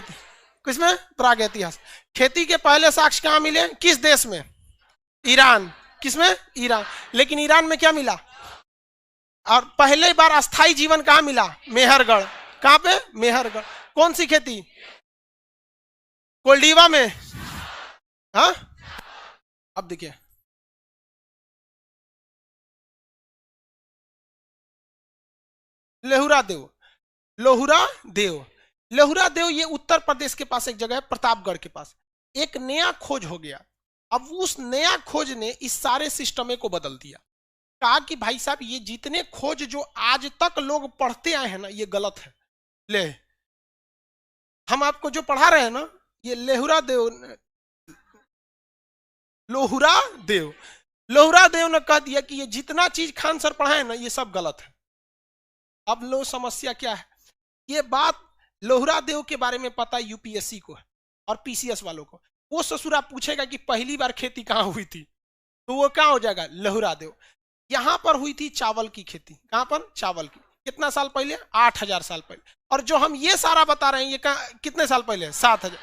[SPEAKER 1] किसमें? प्राग इतिहास। खेती के पहले साक्ष्य कहां मिले? किस देश में? ईरान। किसमें? ईरान। लेकिन ईरान में क्या मिला? और पहले बार अस्थाई जीवन कहां मिला? मेहरगढ़। कहां पे? मेहरगढ़। कौन सी खेती? कोल्डिवा में। हाँ, अब देखिए लेहुरा देव, लोहुरा देव, लेहुरा देव ये उत्तर प्रदेश के पास एक जगह है, प्रतापगढ़ के पास। एक नया खोज हो गया। अब उस नया खोज ने इस सारे सिस्टम को बदल दिया। कहा कि भाई साहब ये जितने खोज जो आज तक लोग पढ़ते आए हैं ना, ये गलत है। ले हम आपको जो पढ़ा रहे हैं ना, ये लेहुरा देव, लोहुरा देव, लोहुरा देव ने कह दिया कि ये जितना चीज खान सर पढ़ाए ना, ये सब गलत है। अब लो समस्या क्या है, ये बात लोहुरा देव के बारे में पता यूपीएससी को है और पीसीएस वालों को। वो ससुरा पूछेगा कि पहली बार खेती कहां हुई थी, तो वो कहां हो जाएगा, लोहुरा देव। यहां पर हुई थी चावल की खेती। कहां पर, चावल की। कितना साल पहले, 8000 साल पहले। और जो हम ये सारा बता रहे हैं, ये कितने साल पहले, 7000।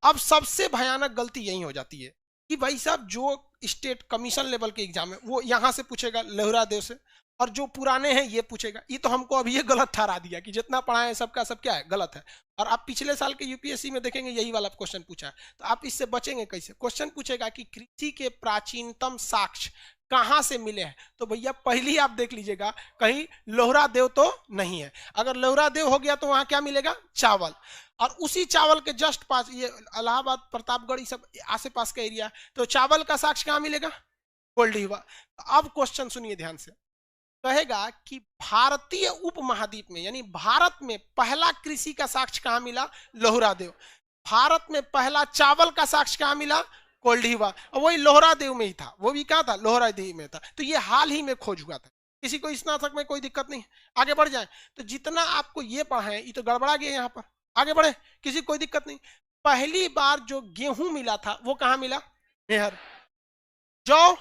[SPEAKER 1] अब सबसे भयानक गलती यही हो जाती है कि भाई साहब जो स्टेट कमीशन लेवल के एग्जाम है वो यहां से पूछेगा लोहुरा देव से, और जो पुराने हैं ये पूछेगा। ये तो हमको अभी ये गलत ठहरा दिया कि जितना पढ़ा है सबका सब क्या है, गलत है। और आप पिछले साल के यूपीएससी में देखेंगे यही वाला क्वेश्चन पूछा है, तो आप इससे बचेंगे कैसे। क्वेश्चन पूछेगा कि कृषि के प्राचीनतम साक्ष्य कहां से मिले हैं, तो भैया पहली आप देख लीजिएगा कहीं लोहुरा देव तो नहीं है। अगर लोहुरा देव हो गया तो वहां क्या मिलेगा, चावल। और उसी चावल के जस्ट पास ये इलाहाबाद, प्रतापगढ़, सब आसे पास का एरिया, तो चावल का साक्ष्य कहां मिलेगा, कोल्डीवा। अब क्वेश्चन सुनिए ध्यान से, कहेगा कि भारतीय उपमहाद्वीप में यानी भारत में पहला कृषि का साक्ष्य कहां मिला, लोहुरा देव। भारत में पहला चावल का साक्ष्य कहां मिला, कोल्डीवा। और वही लोहुरा देव में ही था, वो भी कहां था, लोहुरा देव में था। तो ये हाल ही में खोज हुआ था। किसी को स्नातक में कोई दिक्कत नहीं, आगे बढ़ जाए। तो जितना आपको ये पढ़ाएं ये तो गड़बड़ा गया, यहाँ पर आगे बढ़े, किसी कोई दिक्कत नहीं। पहली बार जो गेहूं मिला था वो कहां मिला, मेहर। जौ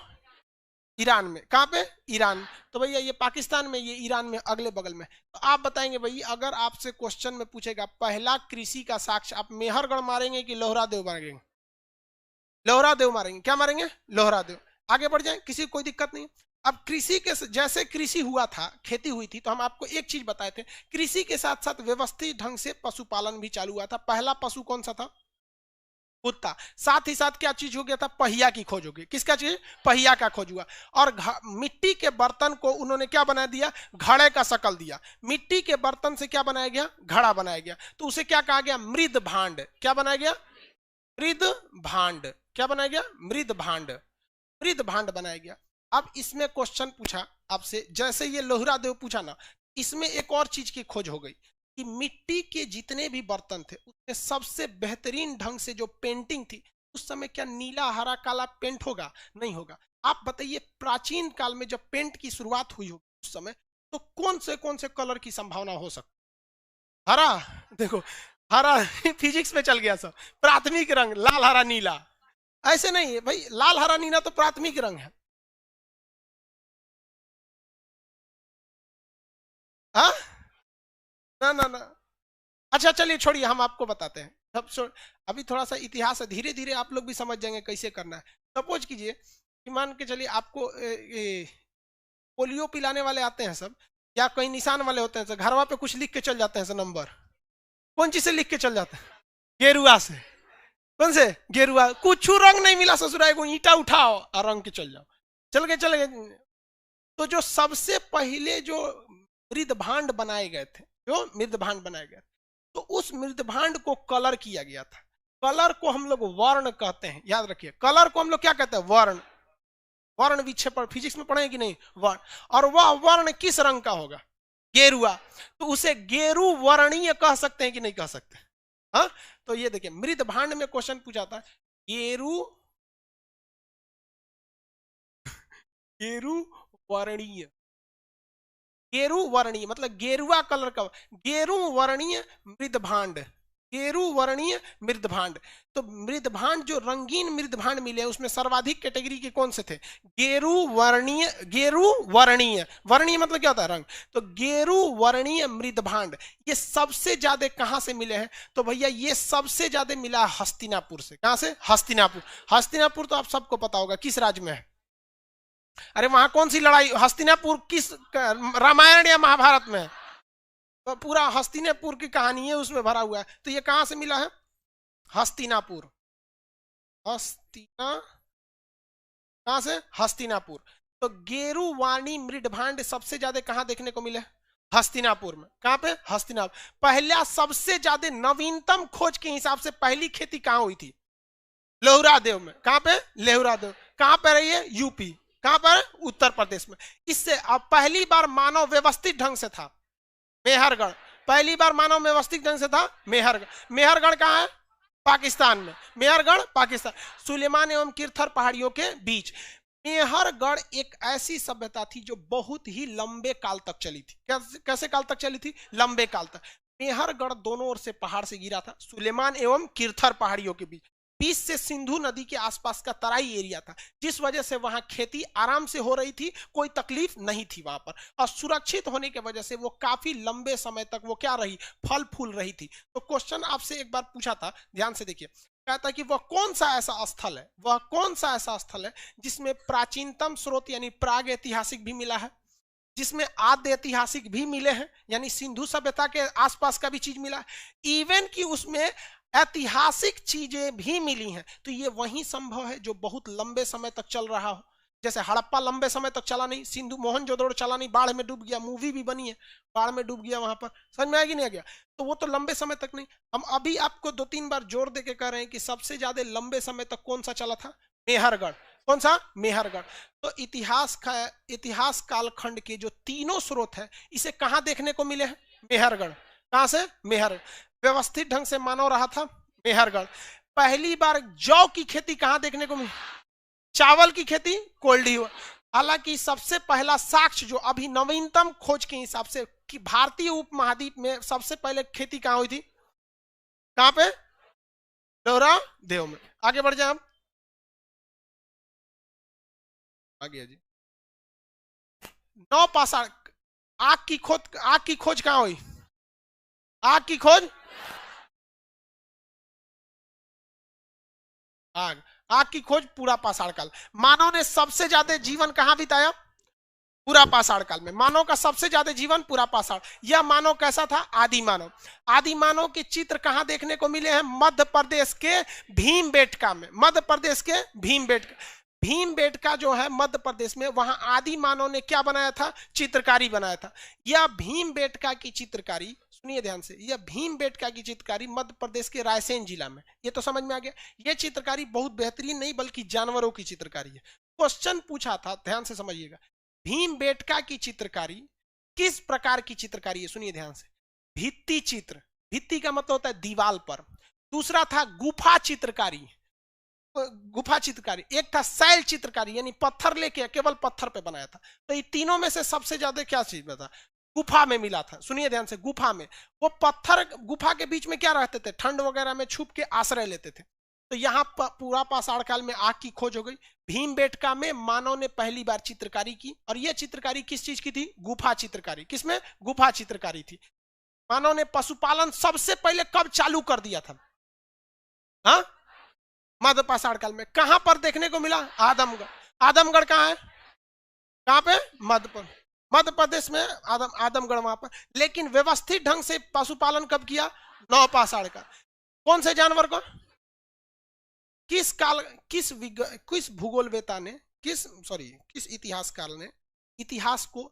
[SPEAKER 1] ईरान में, कहां पे, ईरान। तो भैया ये पाकिस्तान में, ये ईरान में, अगले बगल में। तो आप बताएंगे भाई, अगर आपसे क्वेश्चन में पूछेगा पहला कृषि का साक्ष्य, आप मेहरगढ़ मारेंगे कि लोहुरा देव मारेंगे, लोहुरा देव मारेंगे। क्या मारेंगे, लोहुरा देव। आगे बढ़ जाए, किसी को कोई दिक्कत नहीं। अब कृषि के जैसे कृषि हुआ था, खेती हुई थी, तो हम आपको एक चीज बताए थे, कृषि के साथ साथ व्यवस्थित ढंग से पशुपालन भी चालू हुआ था। पहला पशु कौन सा था, कुत्ता। साथ ही साथ क्या चीज हो गया था, पहिया की खोज हो गई। किसका चीज, पहिया का खोज हुआ। और मिट्टी के बर्तन को उन्होंने क्या बना दिया, घड़े का शकल दिया। मिट्टी के बर्तन से क्या बनाया गया, घड़ा बनाया गया। तो उसे क्या कहा गया, मृद भांड। क्या बनाया गया, मृद भांड। क्या बनाया गया, मृद भांड, मृद भांड बनाया गया। अब इसमें क्वेश्चन पूछा आपसे, जैसे ये लोहुरा देव पूछा ना, इसमें एक और चीज की खोज हो गई कि मिट्टी के जितने भी बर्तन थे उसमें सबसे बेहतरीन ढंग से जो पेंटिंग थी, उस समय क्या नीला हरा काला पेंट होगा, नहीं होगा। आप बताइए प्राचीन काल में जब पेंट की शुरुआत हुई होगी उस समय, तो कौन से कलर की संभावना हो सकती, हरा। देखो हरा फिजिक्स में चल गया सब, प्राथमिक रंग लाल हरा नीला। ऐसे नहीं है भाई, लाल हरा नीला तो प्राथमिक रंग है। हाँ, ना ना ना। अच्छा चलिए छोड़िए, हम आपको बताते हैं। सब अभी थोड़ा सा इतिहास है, धीरे धीरे आप लोग भी समझ जाएंगे कैसे करना है। सपोज कीजिए कि मान के चलिए आपको पोलियो पिलाने वाले आते हैं सब, या कोई निशान वाले होते हैं सब, घरवा पे कुछ लिख के चल जाते हैं सब नंबर। कौन चीज से लिख के चल जाते हैं, गेरुआ से। कौन से, गेरुआ। कुछ रंग नहीं मिला ससुरा, को ईटा उठाओ और रंग के चल जाओ, चल गए। तो जो सबसे पहले जो मृद भांड बनाए गए थे, जो मृद भांड बनाए गए, तो उस मृद भांड को कलर किया गया था। कलर को हम लोग वर्ण कहते हैं, याद रखिए। कलर को हम लोग क्या कहते हैं, वर्ण। वर्ण विक्षेपण फिजिक्स में पढ़े कि नहीं, वर्ण। और वह वर्ण किस रंग का होगा, गेरुआ। तो उसे गेरु वर्णीय कह सकते हैं कि नहीं कह सकते। हाँ, तो ये देखिए मृद भांड में क्वेश्चन पूछा था, गेरु, गेरु वर्णीय। गेरु वर्णीय मतलब गेरुआ कलर का, गेरु वर्णीय मृद भांड, गेरु वर्णीय मृद भांड। तो मृद भांड जो रंगीन मृद भांड मिले उसमें सर्वाधिक कैटेगरी के कौन से थे, गेरु वर्णीय। गेरु वर्णीय, वर्णीय मतलब क्या होता है, रंग। तो गेरु वर्णीय मृद भांड ये सबसे ज्यादा कहां से मिले हैं, तो भैया ये सबसे ज्यादा मिला हस्तिनापुर से। कहां से, हस्तिनापुर। हस्तिनापुर तो आप सबको पता होगा किस राज्य में है। अरे वहां कौन सी लड़ाई, हस्तिनापुर किस रामायण या महाभारत में, तो पूरा हस्तिनापुर की कहानी है उसमें भरा हुआ है। तो ये कहां से मिला है, हस्तिनापुर। हस्तिना, कहां से? हस्तिनापुर। तो गेरुवाणी मृडभांड सबसे ज्यादा कहां देखने को मिले? हस्तिनापुर में। कहां पे? हस्तिनापुर। पहला सबसे ज्यादा नवीनतम खोज के हिसाब से पहली खेती कहां हुई थी? लोहरादेव में। कहां पे? लोहरादेव। कहां पे रही है? यूपी। कहां पर? उत्तर प्रदेश में। इससे अब पहली बार मानव व्यवस्थित ढंग से था मेहरगढ़। पहली बार मानव व्यवस्थित ढंग से था मेहरगढ़। मेहरगढ़ कहां है? पाकिस्तान में। मेहरगढ़ पाकिस्तान, सुलेमान एवं किरथर पहाड़ियों के बीच। मेहरगढ़ एक ऐसी सभ्यता थी जो बहुत ही लंबे काल तक चली थी। कैसे काल तक चली थी? लंबे काल तक। मेहरगढ़ दोनों ओर से पहाड़ से घिरा था, सुलेमान एवं किरथर पहाड़ियों के बीच। बीच से सिंधु नदी के आसपास का तराई एरिया था, जिस वजह से वहां खेती आराम से हो रही थी, कोई तकलीफ नहीं थी वहां पर। और सुरक्षित होने की वजह से वो काफी लंबे समय तक वो क्या रही? फल फूल रही थी। तो क्वेश्चन आपसे एक बार पूछा था, ध्यान से देखिए, कहता कि वह कौन सा ऐसा स्थल है, वह कौन सा ऐसा स्थल है जिसमें प्राचीनतम स्रोत यानी प्राग ऐतिहासिक भी मिला है, जिसमें आद्य ऐतिहासिक भी मिले हैं यानी सिंधु सभ्यता के आसपास का भी चीज मिला है, इवन कि उसमें ऐतिहासिक चीजें भी मिली हैं। तो ये वही संभव है जो बहुत लंबे समय तक चल रहा हो। जैसे हड़प्पा लंबे समय तक चला नहीं, सिंधु मोहनजोदड़ो चला नहीं, बाढ़ में डूब गया, मूवी भी बनी है, बाढ़ में डूब गया वहां पर, समझ में आया कि नहीं आ गया? तो वो तो लंबे समय तक नहीं। हम अभी आपको 2-3 बार जोर देके कह रहे हैं कि सबसे ज्यादा लंबे समय तक कौन सा चला था? मेहरगढ़। कौन सा? मेहरगढ़। तो इतिहास कालखंड के जो तीनों स्रोत है, इसे कहां देखने को मिले हैं? मेहरगढ़। कहां से? मेहरगढ़। व्यवस्थित ढंग से मानव रहा था मेहरगढ़। पहली बार जौ की खेती कहां देखने को मिली? चावल की खेती कोल्डी हुआ। हालांकि सबसे पहला साक्ष्य जो अभी नवीनतम खोज के हिसाब से कि भारतीय उपमहाद्वीप में सबसे पहले खेती कहां हुई थी? कहां पे? लोहरादेव में। आगे बढ़ जाए हम, आगे जी। नौ पाषाण, आग की खोज कहां हुई? आग की खोज, आग की खोज पूरा पाषाण काल। मानव ने सबसे ज्यादा जीवन कहां बिताया? पूरा पाषाण काल में। मानव का सबसे ज्यादा जीवन पूरा पाषाण। यह मानव कैसा था? आदि मानव। आदि मानव के चित्र कहां देखने को मिले हैं? मध्य प्रदेश के भीमबेटका में। मध्य प्रदेश के भीमबेटका, भीमबेटका जो है मध्य प्रदेश में, वहां आदि मानव ने क्या बनाया था? चित्रकारी बनाया था। यह भीमबेटका की चित्रकारी, सुनिए ध्यान से, यह भीमबेटका की चित्रकारी मध्य प्रदेश के रायसेन जिला में। ये तो समझ में आ गया। यह चित्रकारी बहुत बेहतरीन नहीं बल्कि जानवरों की चित्रकारी है। क्वेश्चन पूछा था, ध्यान से समझिएगा, भीमबेटका की चित्रकारी किस प्रकार की चित्रकारी है? सुनिए ध्यान से। भित्ति चित्र, भित्ति का मतलब होता है दीवाल पर। दूसरा था गुफा चित्रकारी, गुफा चित्रकारी। एक था शैल चित्रकारी यानी पत्थर लेके केवल पत्थर पे बनाया था। तो ये तीनों में से सबसे ज्यादा क्या चीज में था? गुफा में मिला था। सुनिए ध्यान से, गुफा में वो पत्थर, गुफा के बीच में क्या रहते थे? ठंड वगैरह में छुप के आश्रय लेते थे। तो यहाँ पूरा पाषाण काल में आग की खोज हो गई। भीमबेटका में मानव ने पहली बार चित्रकारी की, और यह चित्रकारी किस चीज की थी? गुफा चित्रकारी। किसमें? गुफा चित्रकारी थी। मानव ने पशुपालन सबसे पहले कब चालू कर दिया था? हाँ, मध्य पाषाण काल में। कहां पर देखने को मिला? आदमगढ़। आदमगढ़ कहां है? कहां पे? मध्य प्रदेश में आदमगढ़ वहां पर। लेकिन व्यवस्थित ढंग से पशुपालन कब किया? नौ पाषाण काल। कौन से जानवर को? किस काल, किस भूगोलवेता ने, किस इतिहासकार ने इतिहास को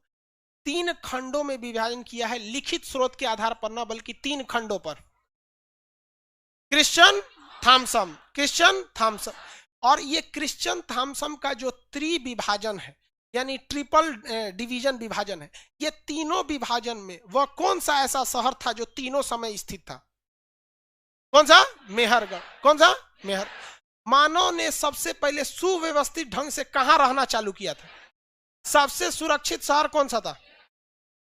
[SPEAKER 1] 3 खंडों में विभाजन किया है? लिखित स्रोत के आधार पर ना, बल्कि 3 खंडों पर। Christian Thomson. Christian Thomson. और ये क्रिश्चियन थॉमसन का जो त्रिविभाजन है यानी ट्रिपल डिवीजन विभाजन है, ये तीनों विभाजन में वह कौन सा ऐसा शहर था जो तीनों समय स्थित था? कौन सा? मेहरगढ़। कौन सा? मेहर। मानव ने सबसे पहले सुव्यवस्थित ढंग से कहां रहना चालू किया था? सबसे सुरक्षित शहर कौन सा था?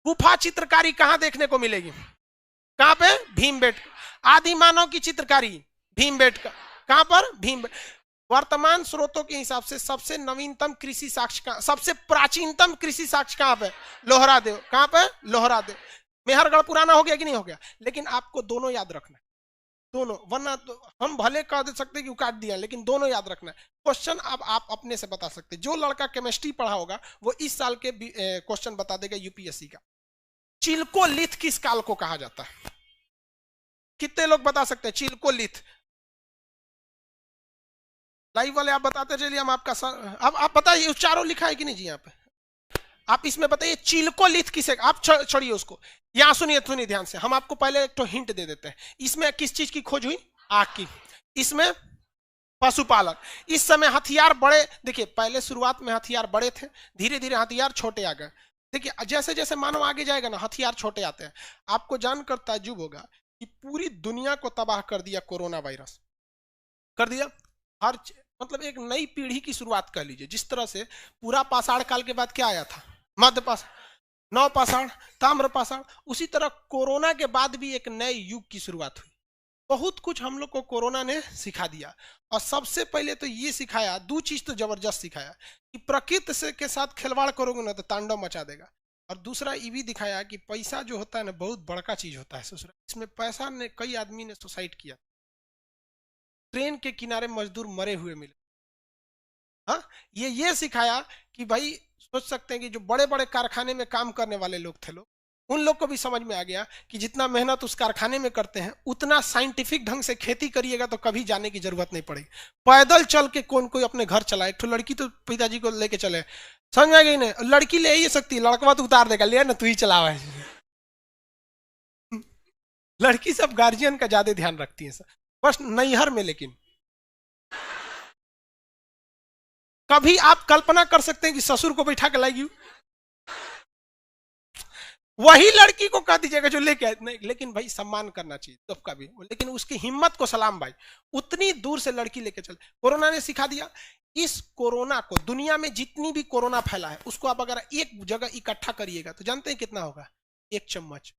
[SPEAKER 1] गुफा चित्रकारी कहां देखने को मिलेगी? कहां पे? भीमबेटका। आदि मानव की चित्रकारी भीमबेटका। कहां पर? भीमबेटका। वर्तमान स्रोतों के हिसाब से सबसे नवीनतम कृषि साक्ष्य का, सबसे प्राचीनतम कृषि साक्ष्य कहां पे? लोहरादेव। कहां पे? लोहरादेव। मेहरगढ़ पुराना हो गया कि नहीं हो गया? लेकिन आपको दोनों याद रखना है, दोनों, वरना तो हम भले कह दे सकते कि काट दिया, लेकिन दोनों याद रखना है। क्वेश्चन अब आप अपने से बता सकते। जो लड़का केमिस्ट्री पढ़ा होगा वो इस साल के क्वेश्चन बता देगा यूपीएससी का। चिल्कोलिथ किस काल को कहा जाता है? कितने लोग बता सकते हैं चिल्कोलिथ? लाइव वाले आप बताते चलिए, हम आपका अब आप बताइए उच्चारो लिखा है कि नहीं जी यहाँ पे? आप इसमें बताइए चिल्कोलिथ किसे, आप छोड़िए उसको, यहाँ सुनिए सुनिए ध्यान से, हम आपको पहले एक तो हिंट दे देते हैं। इसमें किस चीज की खोज हुई? आग की। इसमें पशुपालन। इस समय हथियार बड़े, देखिए पहले शुरुआत में हथियार बड़े थे, धीरे धीरे हथियार छोटे आ गए। देखिए जैसे जैसे मानव आगे जाएगा ना, हथियार छोटे आते हैं। आपको जानकर ताज्जुब होगा कि पूरी दुनिया को तबाह कर दिया कोरोना वायरस, कर दिया। हर मतलब एक नई पीढ़ी की शुरुआत कर लीजिए। जिस तरह से पूरा पाषाण काल के बाद क्या आया था? मध्य पाषाण, नव पाषाण, ताम्र पाषाण, उसी तरह कोरोना के बाद भी एक नए युग की शुरुआत हुई। बहुत कुछ हम लोग को कोरोना ने सिखा दिया। और सबसे पहले तो ये सिखाया, दो चीज तो जबरदस्त सिखाया, कि प्रकृति से के साथ खिलवाड़ करोगे ना तो तांडव मचा देगा। और दूसरा ये भी दिखाया कि पैसा जो होता है ना, बहुत बड़का चीज होता है ससुरा। इसमें पैसा ने कई आदमी ने सुसाइड किया, ट्रेन के किनारे मजदूर मरे हुए मिले। हाँ, ये सिखाया कि भाई सोच सकते हैं कि जो बड़े बड़े कारखाने में काम करने वाले लोग थे, लोग उन लोग को भी समझ में आ गया कि जितना मेहनत उस कारखाने में करते हैं, उतना साइंटिफिक ढंग से खेती करिएगा तो कभी जाने की जरूरत नहीं पड़ेगी। पैदल चल के कौन कोई अपने घर चलाए? एक तो लड़की तो पिताजी को लेके चले, समझ में गई नहीं? लड़की ले ही सकती, लड़का तो उतार देगा, ले ना तू ही चलावा है। लड़की सब गार्जियन का ज्यादा ध्यान रखती है सर, बस नैहर में। लेकिन कभी आप कल्पना कर सकते हैं कि ससुर को बैठा के लाएगी? वही लड़की को कह दीजिएगा जो लेके आए नहीं। लेकिन भाई सम्मान करना चाहिए सबका भी, लेकिन उसकी हिम्मत को सलाम भाई, उतनी दूर से लड़की लेके चले। कोरोना ने सिखा दिया। इस कोरोना को, दुनिया में जितनी भी कोरोना फैला है, उसको आप अगर एक जगह इकट्ठा करिएगा तो जानते हैं कितना होगा? एक चम्मच।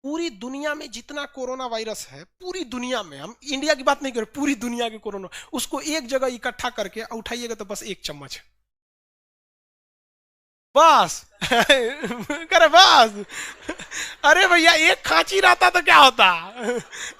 [SPEAKER 1] पूरी दुनिया में जितना कोरोना वायरस है, पूरी दुनिया में, हम इंडिया की बात नहीं कर रहे, पूरी दुनिया के कोरोना, उसको एक जगह इकट्ठा करके उठाइएगा तो बस एक चम्मच, बस। करे बस। अरे भैया एक खांची रहता तो क्या होता?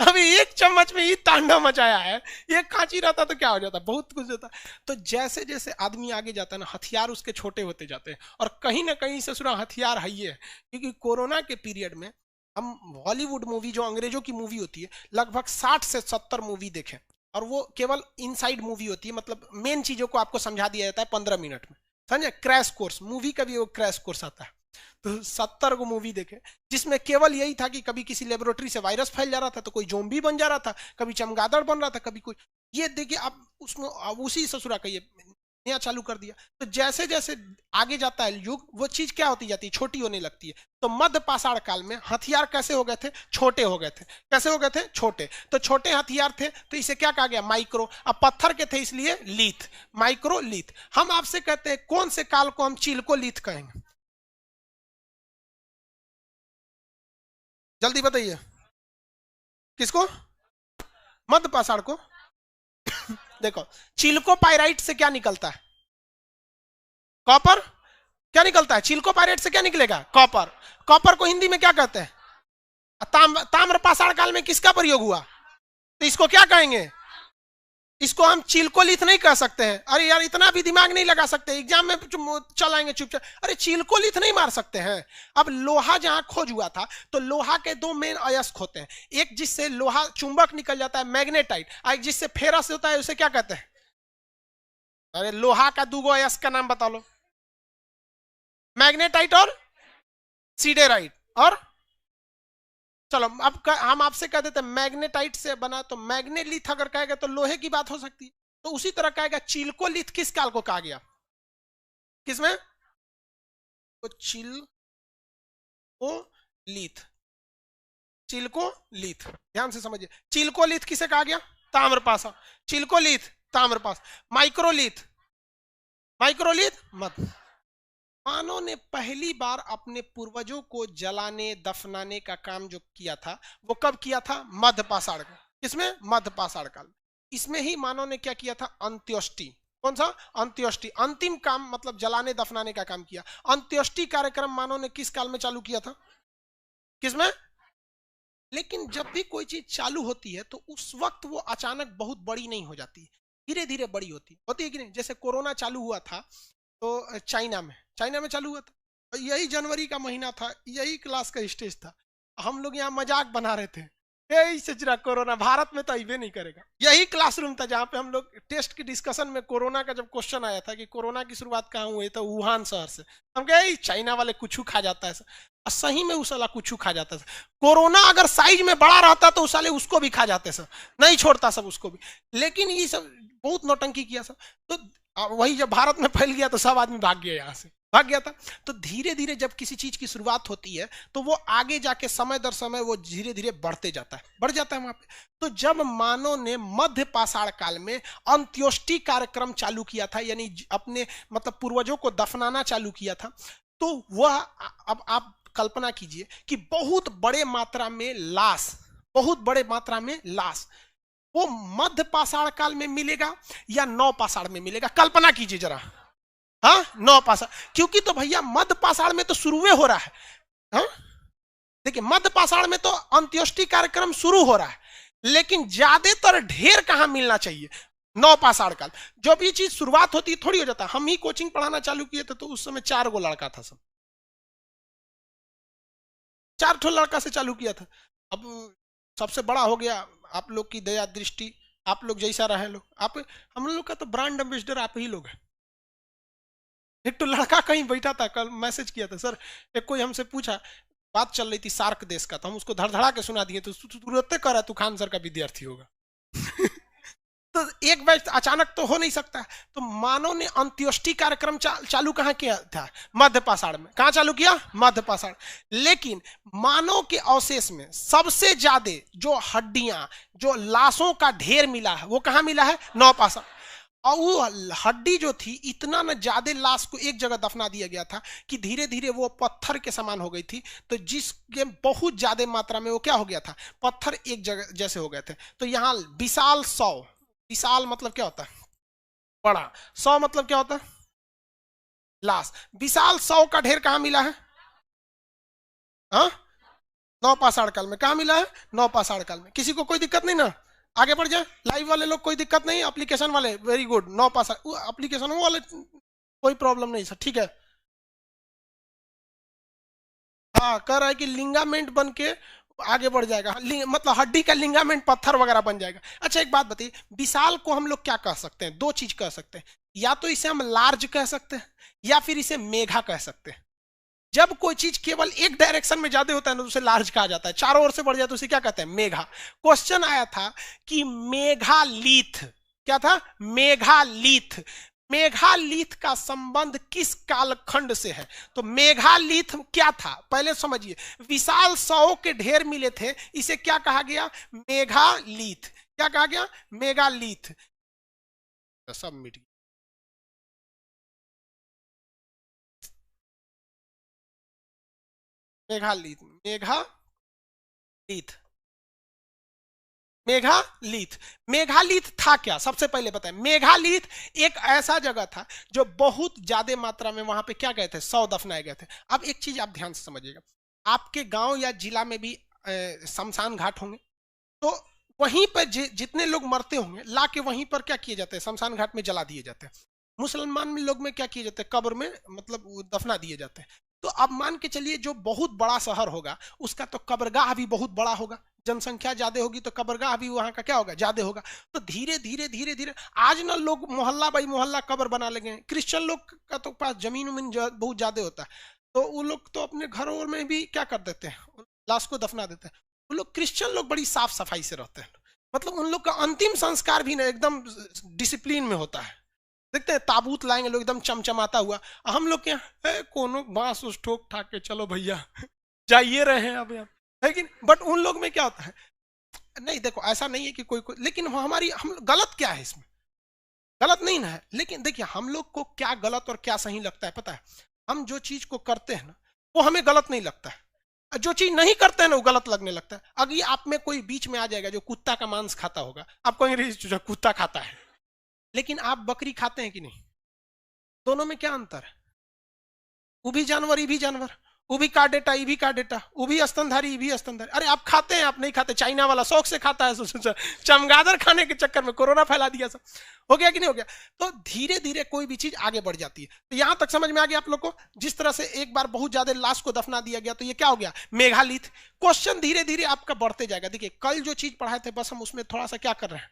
[SPEAKER 1] अभी एक चम्मच में ही तांडव मचाया है। एक खांची रहता तो क्या हो जाता? बहुत कुछ होता। तो जैसे जैसे आदमी आगे जाता है ना, हथियार उसके छोटे होते जाते हैं। और कहीं ना कहीं से सुना हथियार है ही है, क्योंकि कोरोना के पीरियड में हम हॉलीवुड मूवी, जो अंग्रेजों की मूवी होती है, लगभग 60 से 70 मूवी देखें। और वो केवल इनसाइड मूवी होती है, मतलब मेन चीजों को आपको समझा दिया जाता है 15 मिनट में, समझे? क्रैश कोर्स, मूवी का भी वो क्रैश कोर्स आता है। तो 70 को मूवी देखे, जिसमें केवल यही था कि कभी किसी लेबोरेटरी से वायरस फैल जा रहा था तो कोई जोम्बी बन जा रहा था, कभी चमगादड़ बन रहा था, कभी कोई। ये देखिए आप उसमें उसी ससुरा का ये नया चालू कर दिया। तो जैसे जैसे आगे जाता है युग, वो चीज क्या होती जाती है? छोटी होने लगती है। तो मध्य पाषाण काल में हथियार कैसे हो गए थे? छोटे हो गए थे। कैसे हो गए थे? छोटे। तो छोटे हथियार थे तो इसे क्या कहा गया? माइक्रो। अब पत्थर के थे इसलिए लीथ, माइक्रो लीथ। हम आपसे कहते हैं कौन से काल को हम चिल्को लीथ कहेंगे? जल्दी बताइए। किसको? मध्य पाषाण को। देखो, चिल्को पायराइट से क्या निकलता है? कॉपर। क्या निकलता है? चिल्को पायराइट से क्या निकलेगा? कॉपर। कॉपर को हिंदी में क्या कहते हैं? ताम्र पाषाण काल में किसका प्रयोग हुआ? तो इसको क्या कहेंगे? इसको हम चिल्कोलिथ नहीं कह सकते हैं। अरे यार इतना भी दिमाग नहीं लगा सकते, एग्जाम में चलाएंगे चुपचाप। अरे चिल्कोलिथ नहीं मार सकते हैं। अब लोहा जहां खोज हुआ था, तो लोहा के दो मेन अयस्क होते हैं, एक जिससे लोहा चुंबक निकल जाता है मैग्नेटाइट, और एक जिससे फेरस होता है, उसे क्या कहते हैं? अरे लोहा का दूगो अयस्क का नाम बता लो। मैग्नेटाइट और सीडेराइट। और चलो अब हम आपसे कह देते हैं मैग्नेटाइट से बना, तो मैग्नेलिथ अगर कहेगा तो लोहे की बात हो सकती है। तो उसी तरह कहेगा चिल्कोलिथ किस काल को कहा गया? किसमें? तो चिल्कोलिथ, चिल्कोलिथ ध्यान से समझिए। चिल्कोलिथ किसे कहा गया? ताम्रपाषाण। चिल्कोलिथ ताम्रपाषाण। माइक्रोलिथ, माइक्रोलिथ मत। मानव ने पहली बार अपने पूर्वजों को जलाने दफनाने का काम जो किया था, वो कब किया था? मध्य पाषाण काल। किसमें? मध्य पाषाण काल। इसमें ही मानव ने क्या किया था? अंत्योष्टि। कौन सा? अंत्योष्टि। अंतिम काम मतलब जलाने दफनाने का काम किया। अंत्योष्टि कार्यक्रम मानव ने किस काल में चालू किया था? किसमें? लेकिन जब भी कोई चीज चालू होती है तो उस वक्त वो अचानक बहुत बड़ी नहीं हो जाती, धीरे धीरे बड़ी होती है कि नहीं? जैसे कोरोना चालू हुआ था तो चाइना में चालू हुआ था, यही जनवरी का महीना था, यही क्लास का स्टेज था, हम लोग यहाँ मजाक बना रहे थे यही सचरा कोरोना भारत में तो अबे नहीं करेगा। यही क्लासरूम था जहां पे हम लोग टेस्ट की डिस्कशन में कोरोना का जब क्वेश्चन आया था कि कोरोना की शुरुआत कहाँ हुई, तो वुहान शहर से। हम कहे चाइना वाले कुछ खा जाता है, और सही में उस वाला कुछ खा जाता है। कोरोना अगर साइज में बड़ा रहता तो उस वाले उसको भी खा जाते सब, नहीं छोड़ता सब उसको भी। लेकिन ये सब बहुत नौटंकी किया सब, तो वही जब भारत में फैल गया तो सब आदमी भाग गया, यहाँ से भाग गया था। तो धीरे धीरे जब किसी चीज की शुरुआत होती है तो वो आगे जाके समय दर समय वो धीरे धीरे बढ़ते जाता है, बढ़ जाता है वहां पे। तो जब मानव ने मध्य पाषाण काल में अंत्योष्टि कार्यक्रम चालू किया था, यानी अपने मतलब पूर्वजों को दफनाना चालू किया था, तो वह अब आप कल्पना कीजिए कि बहुत बड़े मात्रा में लाश, बहुत बड़े मात्रा में लाश वो मध्य पाषाण काल में मिलेगा या नव पाषाण में मिलेगा, कल्पना कीजिए जरा। हाँ, नौ पाषाण, क्योंकि तो भैया मध्य पाषाण में तो शुरू हो रहा है। हाँ, देखिए मध्य पाषाण में तो अंत्योष्टि कार्यक्रम शुरू हो रहा है, लेकिन ज्यादातर ढेर कहां मिलना चाहिए, नौ पाषाण काल। जब ये चीज शुरुआत होती है थोड़ी हो जाता। हम ही कोचिंग पढ़ाना चालू किए थे तो उस समय 4 गो लड़का था, सब 4 ठो लड़का से चालू किया था। अब सबसे बड़ा हो गया, आप लोग की दया दृष्टि, आप लोग जैसा रहे लोग, आप हम लोग का तो ब्रांड एम्बेसडर आप ही लोग हैं। एक तो लड़का कहीं बैठा था, कल मैसेज किया था सर, एक कोई हमसे पूछा, बात चल रही थी सार्क देश का, तो हम उसको धड़धड़ा के सुना दिए, तो तुरंत कर रहा तू खान सर का विद्यार्थी होगा। तो एक बैच अचानक तो हो नहीं सकता। तो मानव ने अंत्योष्टि कार्यक्रम चालू कहाँ किया था, मध्य पाषाण में। कहाँ चालू किया, मध्य पाषाण। लेकिन मानव के अवशेष में सबसे ज्यादा जो हड्डियां, जो लाशों का ढेर मिला है, वो कहाँ मिला है, नव पाषाण। और वो हड्डी जो थी, इतना न ज्यादा लाश को एक जगह दफना दिया गया था कि धीरे धीरे वो पत्थर के समान हो गई थी। तो जिसके बहुत ज्यादा मात्रा में वो क्या हो गया था, पत्थर एक जगह जैसे हो गए थे। तो यहाँ विशाल 100, विशाल मतलब क्या होता है, बड़ा, 100 मतलब क्या होता है, लाश। विशाल 100 का ढेर कहां मिला है, हाँ, नौ पाषाण काल में। कहां मिला है, नौ पाषाण काल में। किसी को कोई दिक्कत नहीं ना, आगे बढ़ जाए। लाइव वाले लोग कोई दिक्कत नहीं, एप्लीकेशन वाले वेरी गुड, नौ पाषाण एप्लीकेशन वाले कोई प्रॉब्लम नहीं सर, ठीक है। हाँ, कह रहा है कि लिंगामेंट बन के आगे बढ़ जाएगा, मतलब हड्डी का लिंगामेंट पत्थर वगैरह बन जाएगा। अच्छा एक बात बताइए, विशाल को हम लोग क्या कह सकते हैं, 2 चीज कह सकते हैं, या तो इसे हम लार्ज कह सकते हैं या फिर इसे मेघा कह सकते हैं। जब कोई चीज केवल एक डायरेक्शन में ज्यादा होता है ना, तो उसे लार्ज कहा जाता है, चारों ओर से बढ़ जाए तो उसे क्या कहते हैं, मेघा। क्वेश्चन आया था कि मेघालीथ क्या था, मेघालीथ, मेघालीथ का संबंध किस कालखंड से है। तो मेघालीथ क्या था पहले समझिए। विशाल 100 के ढेर मिले थे, इसे क्या कहा गया, मेघालीथ। क्या कहा गया, मेघालीथ। तो सब मिट गया। मेघालीथ, मेघालीथ, मेघालीथ। मेघालीथ था क्या, सबसे पहले बताएं। मेघालीथ एक ऐसा जगह था जो बहुत ज्यादा मात्रा में वहां पे क्या गए थे, 100 दफनाए गए थे। अब एक चीज आप ध्यान से समझिएगा, आपके गांव या जिला में भी शमशान घाट होंगे, तो वहीं पर जितने लोग मरते होंगे ला के वहीं पर क्या किए जाते हैं, शमशान घाट में जला दिए जाते हैं। मुसलमान लोग में क्या किए जाते हैं, कब्र में मतलब दफना दिए जाते हैं। तो अब मान के चलिए जो बहुत बड़ा शहर होगा उसका तो कब्रगाह भी बहुत बड़ा होगा, जनसंख्या ज्यादा होगी तो कब्रगाह भी वहां का क्या होगा, ज्यादा होगा। तो धीरे धीरे धीरे धीरे आज ना लोग मोहल्ला बाई मोहल्ला कब्र बना लगे हैं। क्रिश्चियन लोग का तो पास जमीन उमीन बहुत ज्यादा होता है, तो वो लोग तो अपने घरों में भी क्या कर देते हैं, लाश को दफना देते हैं। वो लोग क्रिश्चियन लोग बड़ी साफ सफाई से रहते हैं, मतलब उन लोग का अंतिम संस्कार भी ना एकदम डिसिप्लिन में होता है। देखते हैं ताबूत लाएंगे लोग एकदम चमचमाता हुआ, हम लोग के यहाँ कोनो बांस उस ठोक ठाक के चलो भैया जाइए रहे हैं अब यहाँ, है कि बट उन लोग में क्या होता है, नहीं देखो ऐसा नहीं है कि कोई लेकिन हमारी हम गलत क्या है इसमें, गलत नहीं ना है। लेकिन देखिए हम लोग को क्या गलत और क्या सही लगता है पता है, हम जो चीज को करते हैं ना वो हमें गलत नहीं लगता है, जो चीज नहीं करते हैं ना वो गलत लगने लगता है। अगर आप में कोई बीच में आ जाएगा जो कुत्ता का मांस खाता होगा, आप कहेंगे कुत्ता खाता है, लेकिन आप बकरी खाते हैं कि नहीं, दोनों में क्या अंतर है, वो भी जानवर ये भी जानवर। उभी का डेटा, ईवी का डेटा, उभी स्तनधारी, ईवी स्तनधारी। अरे आप खाते हैं, आप नहीं खाते, चाइना वाला शौक से खाता है, चमगादड़ खाने के चक्कर में कोरोना फैला दिया सब। हो गया कि नहीं हो गया? तो धीरे धीरे कोई भी चीज आगे बढ़ जाती है। तो यहां तक समझ में आ गया आप लोग को? जिस तरह से एक बार बहुत ज्यादा लाश को दफना दिया गया, तो ये क्या हो गया? मेगालिथ। क्वेश्चन धीरे धीरे आपका बढ़ते जाएगा। देखिए कल जो चीज पढ़ाए थे बस हम उसमें थोड़ा सा क्या कर रहे हैं,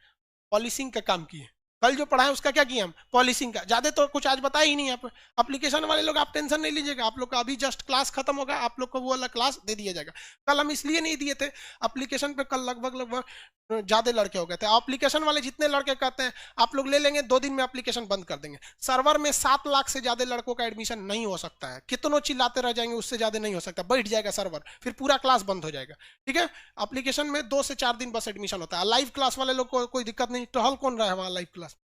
[SPEAKER 1] पॉलिशिंग का काम किए। कल जो पढ़ा है उसका क्या किया हम? पॉलिशिंग का। ज्यादा तो कुछ आज बताया ही नहीं। आप एप्लीकेशन वाले लोग आप टेंशन नहीं लीजिएगा, आप लोग का अभी जस्ट क्लास खत्म होगा, आप लोग को वो वाला क्लास दे दिया जाएगा। कल हम इसलिए नहीं दिए थे एप्लीकेशन पे, कल लगभग ज्यादा लड़के हो गए थे। एप्लीकेशन वाले जितने लड़के कहते हैं आप लोग ले लेंगे, 2 दिन में एप्लीकेशन बंद कर देंगे। सर्वर में 7 लाख से ज्यादा लड़कों का एडमिशन नहीं हो सकता है। कितनों चिल्लाते रह जाएंगे, उससे ज्यादा नहीं हो सकता। बैठ जाएगा सर्वर, फिर पूरा क्लास बंद हो जाएगा। ठीक है, एप्लीकेशन में 2 से 4 दिन बस एडमिशन होता है। लाइव क्लास वाले लोग को कोई दिक्कत नहीं। टहल कौन रहा है वहां live class?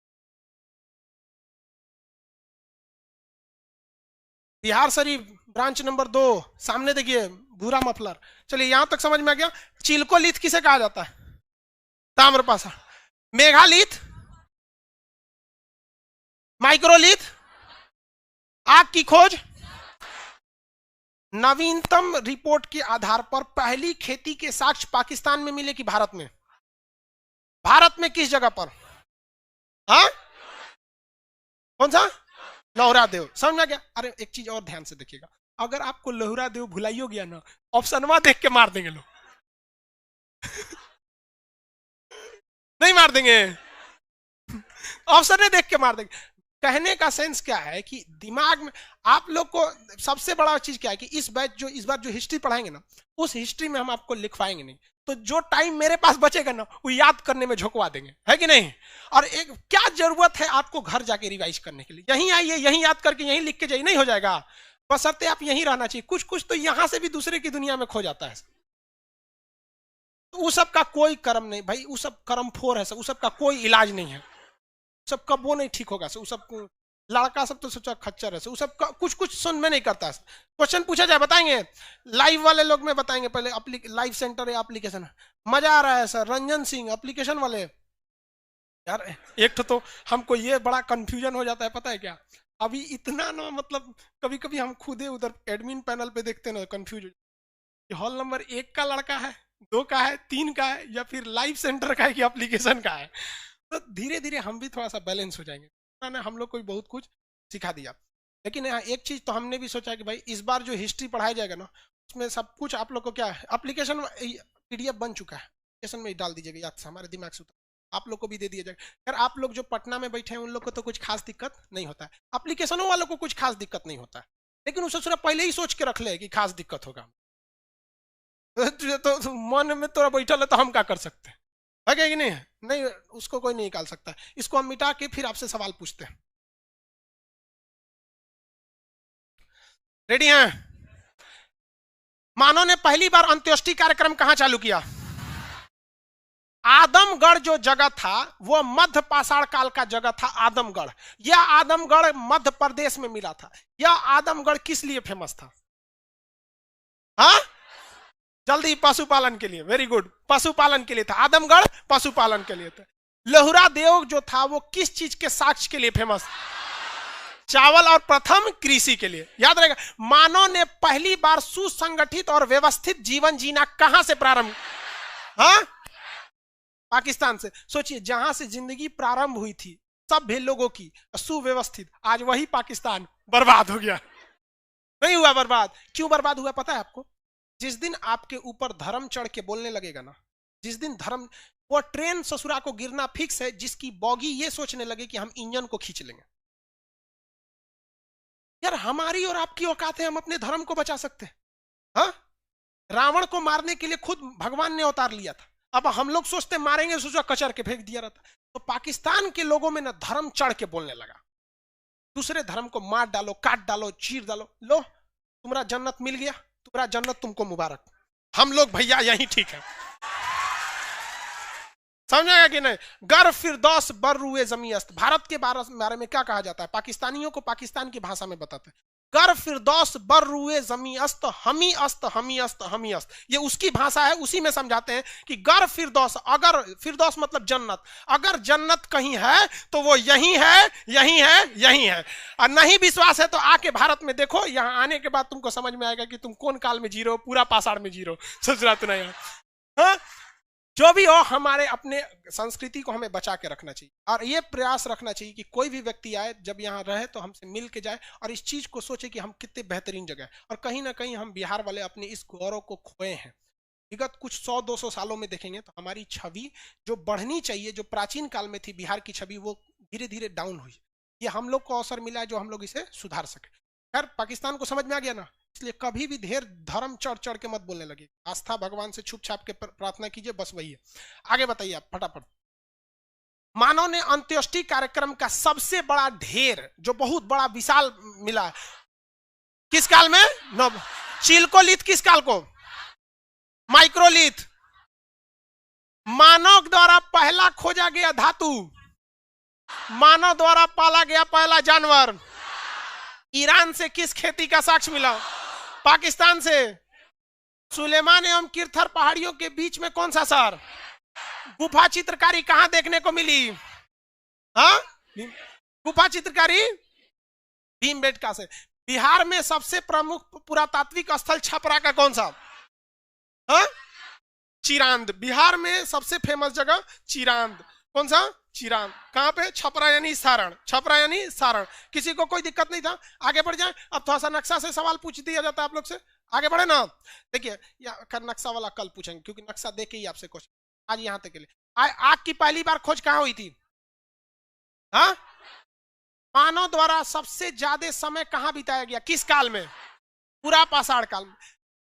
[SPEAKER 1] Bihar Sharif branch number 2, सामने देखिए भूरा मफलर। चलिए यहां तक समझ में आ गया। चिल्कोलिथ किसे कहा जाता है? ताम्रपाषाण। मेघालिथ, माइक्रोलिथ, आग की खोज। नवीनतम रिपोर्ट के आधार पर पहली खेती के साक्ष्य पाकिस्तान में मिले कि भारत में? भारत में किस जगह पर? हाँ, कौन सा? लोहरा देव। समझ में गया? अरे एक चीज और ध्यान से देखिएगा, अगर आपको लोहरा देव भुलाई हो गया ना, ऑप्शनवा देख के मार देंगे लोग। नहीं मार देंगे, ऑप्शन ने देख के मार देंगे। कहने का सेंस क्या है कि दिमाग में आप लोग को सबसे बड़ा चीज क्या है कि इस बार जो हिस्ट्री पढ़ाएंगे ना, उस हिस्ट्री में हम आपको लिखवाएंगे नहीं। तो जो टाइम मेरे पास बचेगा ना, वो याद करने में झोंकवा देंगे, है कि नहीं? और एक क्या जरूरत है आपको घर जाके रिवाइज करने के लिए? यहीं आइए, यहीं याद करके यहीं लिख के जाइए, नहीं हो जाएगा। बशर्ते आप यहीं रहना चाहिए। कुछ कुछ तो यहां से भी दूसरे की दुनिया में खो जाता है। तो उस सब का कोई कर्म नहीं भाई, उस सब कर्म फोर है, उस सब का कोई इलाज नहीं है। सब कब वो नहीं ठीक होगा। उस सब लड़का सब तो सोचा खच्चर है, उस सब कुछ कुछ सुन में नहीं करता। क्वेश्चन पूछा जाए बताएंगे? लाइव वाले लोग में बताएंगे पहले। लाइव सेंटर है एप्लीकेशन, मजा आ रहा है सर। रंजन सिंह एप्लीकेशन वाले। यार एक तो हमको ये बड़ा कंफ्यूजन हो जाता है, पता है क्या? अभी इतना ना, मतलब कभी कभी हम खुदे उधर एडमिन पैनल पे देखते ना, कंफ्यूज हॉल नंबर 1 का लड़का है, 2 का है, 3 का है, या फिर लाइव सेंटर का है कि एप्लीकेशन का है। तो धीरे धीरे हम भी थोड़ा सा बैलेंस हो जाएंगे। ना हम लोग को भी बहुत कुछ सिखा दिया। लेकिन यहाँ एक चीज तो हमने भी सोचा कि भाई इस बार जो हिस्ट्री पढ़ाया जाएगा ना, उसमें सब कुछ आप लोग को क्या है, एप्लीकेशन पीडीएफ बन चुका है, एप्लीकेशन में ही डाल दीजिएगा, याद से हमारे दिमाग से आप लोग को भी दे दिया जाएगा। यार आप लोग जो पटना में बैठे हैं उन लोग को तो कुछ खास दिक्कत नहीं होता है, एप्लीकेशनों वालों को कुछ खास दिक्कत नहीं होता है। लेकिन उसे थोड़ा पहले ही सोच के रख ले कि खास दिक्कत होगा। तो मन में थोड़ा बैठा है तो हम क्या कर सकते हैं, है कि नहीं? नहीं, उसको कोई नहीं निकाल सकता। इसको हम मिटा के फिर आपसे सवाल पूछते हैं। रेडी हैं? मानव ने पहली बार अंत्येष्टि कार्यक्रम कहां चालू किया? आदमगढ़ जो जगह था वो मध्य पाषाण काल का जगह था, आदमगढ़। यह आदमगढ़ मध्य प्रदेश में मिला था। यह आदमगढ़ किस लिए फेमस था? हाँ, जल्दी, पशुपालन के लिए। वेरी गुड, पशुपालन के लिए था आदमगढ़, पशुपालन के लिए था। लोहरा देव जो था वो किस चीज के साक्ष्य के लिए फेमस? चावल और प्रथम कृषि के लिए। याद रहेगा, मानव ने पहली बार सुसंगठित और व्यवस्थित जीवन जीना कहां से प्रारंभ? हाँ, पाकिस्तान से। सोचिए, जहां से जिंदगी प्रारंभ हुई थी सभ्य लोगों की, सुव्यवस्थित, आज वही पाकिस्तान बर्बाद हो गया। नहीं हुआ बर्बाद? क्यों बर्बाद हुआ पता है आपको? जिस दिन आपके ऊपर धर्म चढ़ के बोलने लगेगा ना, जिस दिन धर्म, वो ट्रेन ससुरा को गिरना फिक्स है जिसकी बॉगी ये सोचने लगे कि हम इंजन को खींच लेंगे। यार हमारी और आपकी औकात है, हम अपने धर्म को बचा सकते हैं। हाँ, रावण को मारने के लिए खुद भगवान ने अवतार लिया था। अब हम लोग सोचते मारेंगे, सोचा कचर के फेंक दिया रहता। तो पाकिस्तान के लोगों में ना धर्म चढ़ के बोलने लगा, दूसरे धर्म को मार डालो, काट डालो, चीर डालो। लो, तुम्हारा जन्नत मिल गया, तुम्हारा जन्नत तुमको मुबारक। हम लोग भैया यही ठीक है। समझेगा कि नहीं? गर फिरदौस बर रुए जमी अस्त। भारत के बारे में क्या कहा जाता है? पाकिस्तानियों को पाकिस्तान की भाषा में बताते हैं गर फिरदौस बर रुए जमी अस्त हमी अस्त हमी अस्त हमी अस्त, ये उसकी भाषा है, उसी में समझाते हैं कि गर फिरदौस, अगर फिरदौस मतलब जन्नत, अगर जन्नत कहीं है तो वो यही है, यही है, यही है। और नहीं विश्वास है तो आके भारत में देखो, यहां आने के बाद तुमको समझ में आएगा कि तुम कौन काल में जी रहे हो, पूरा पाषाण में जी रहे हो। सोच रहा तो नहीं। हाँ, जो भी हो, हमारे अपने संस्कृति को हमें बचा के रखना चाहिए और ये प्रयास रखना चाहिए कि कोई भी व्यक्ति आए जब यहाँ रहे तो हमसे मिल के जाए और इस चीज को सोचे कि हम कितने बेहतरीन जगह है। और कहीं ना कहीं हम बिहार वाले अपने इस गौरव को खोए हैं। विगत कुछ 100-200 सालों में देखेंगे तो हमारी छवि जो बढ़नी चाहिए, जो प्राचीन काल में थी बिहार की छवि, वो धीरे धीरे डाउन हुई। ये हम लोग को अवसर मिला है जो हम लोग इसे सुधार सके। खैर, पाकिस्तान को समझ में आ गया ना, इसलिए कभी भी ढेर धर्म चढ़ चढ़ के मत बोलने लगे। आस्था भगवान से छुप छाप के प्रार्थना कीजिए, बस वही है। आगे बताइए आप फटाफट। मानव ने अंत्येष्टि कार्यक्रम का सबसे बड़ा ढेर, जो बहुत बड़ा विशाल मिला, किस काल में? चिल्कोलिथ किस काल को? माइक्रोलिथ। मानव द्वारा पहला खोजा गया धातु, मानव द्वारा पाला गया पहला जानवर। ईरान से किस खेती का साक्ष्य मिला? पाकिस्तान से। सुलेमान एवं किरथर पहाड़ियों के बीच में कौन सा शहर? गुफा चित्रकारी कहां देखने को मिली? हाँ, गुफा चित्रकारी भीमबेटका से। बिहार में सबसे प्रमुख पुरातात्विक स्थल छपरा का कौन सा? हाँ, चिरांद। बिहार में सबसे फेमस जगह चिरांद। कौन सा? चिरांद। कहां पे? छपरा यानी सारण। छपरा यानी सारण। किसी को कोई दिक्कत नहीं था? आगे बढ़ जाए। अब थोड़ा सा नक्शा से सवाल पूछ दिया जाता है आप लोग से, आगे बढ़े ना। देखिए, नक्शा वाला कल पूछेंगे क्योंकि नक्शा देके ही आपसे क्वेश्चन। आज यहाँ तक के लिए, आग की पहली बार खोज कहां हुई थी? हाँ, मानव द्वारा सबसे ज्यादा समय कहां बिताया गया, किस काल में? पूरा पाषाण काल में।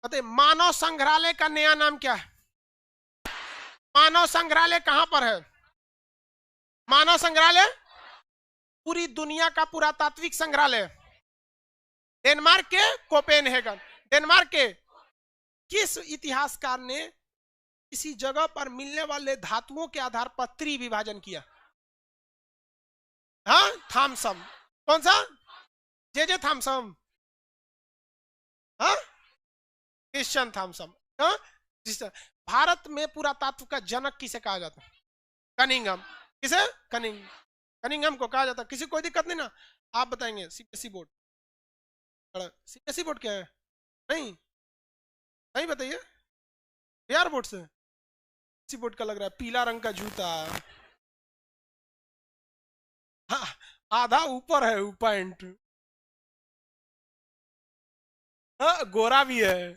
[SPEAKER 1] बताइए, मानव संग्रहालय का नया नाम क्या है? मानव संग्रहालय कहां पर है? मानव संग्रहालय पूरी दुनिया का पुरातात्विक संग्रहालय डेनमार्क के कोपेनहेगन। डेनमार्क के किस इतिहासकार ने किसी जगह पर मिलने वाले धातुओं के आधार पर त्रिविभाजन किया? हाँ, थॉमसन। कौन सा? J Thomson. हाँ, क्रिश्चियन थॉमसन। हाँ, भारत में पुरातत्व का जनक किसे कहा जाता है? कनिंघम। किसे? कनिंघम को कहा जाता है। किसी कोई दिक्कत नहीं ना? आप बताएंगे। सीबीएसई बोर्ड, सीबीएसई बोर्ड क्या है? नहीं नहीं बताइए। बिहार बोर्ड से? सी बोर्ड का लग रहा है पीला रंग का जूता। हाँ, आधा ऊपर है पैंट। हाँ, गोरा भी है।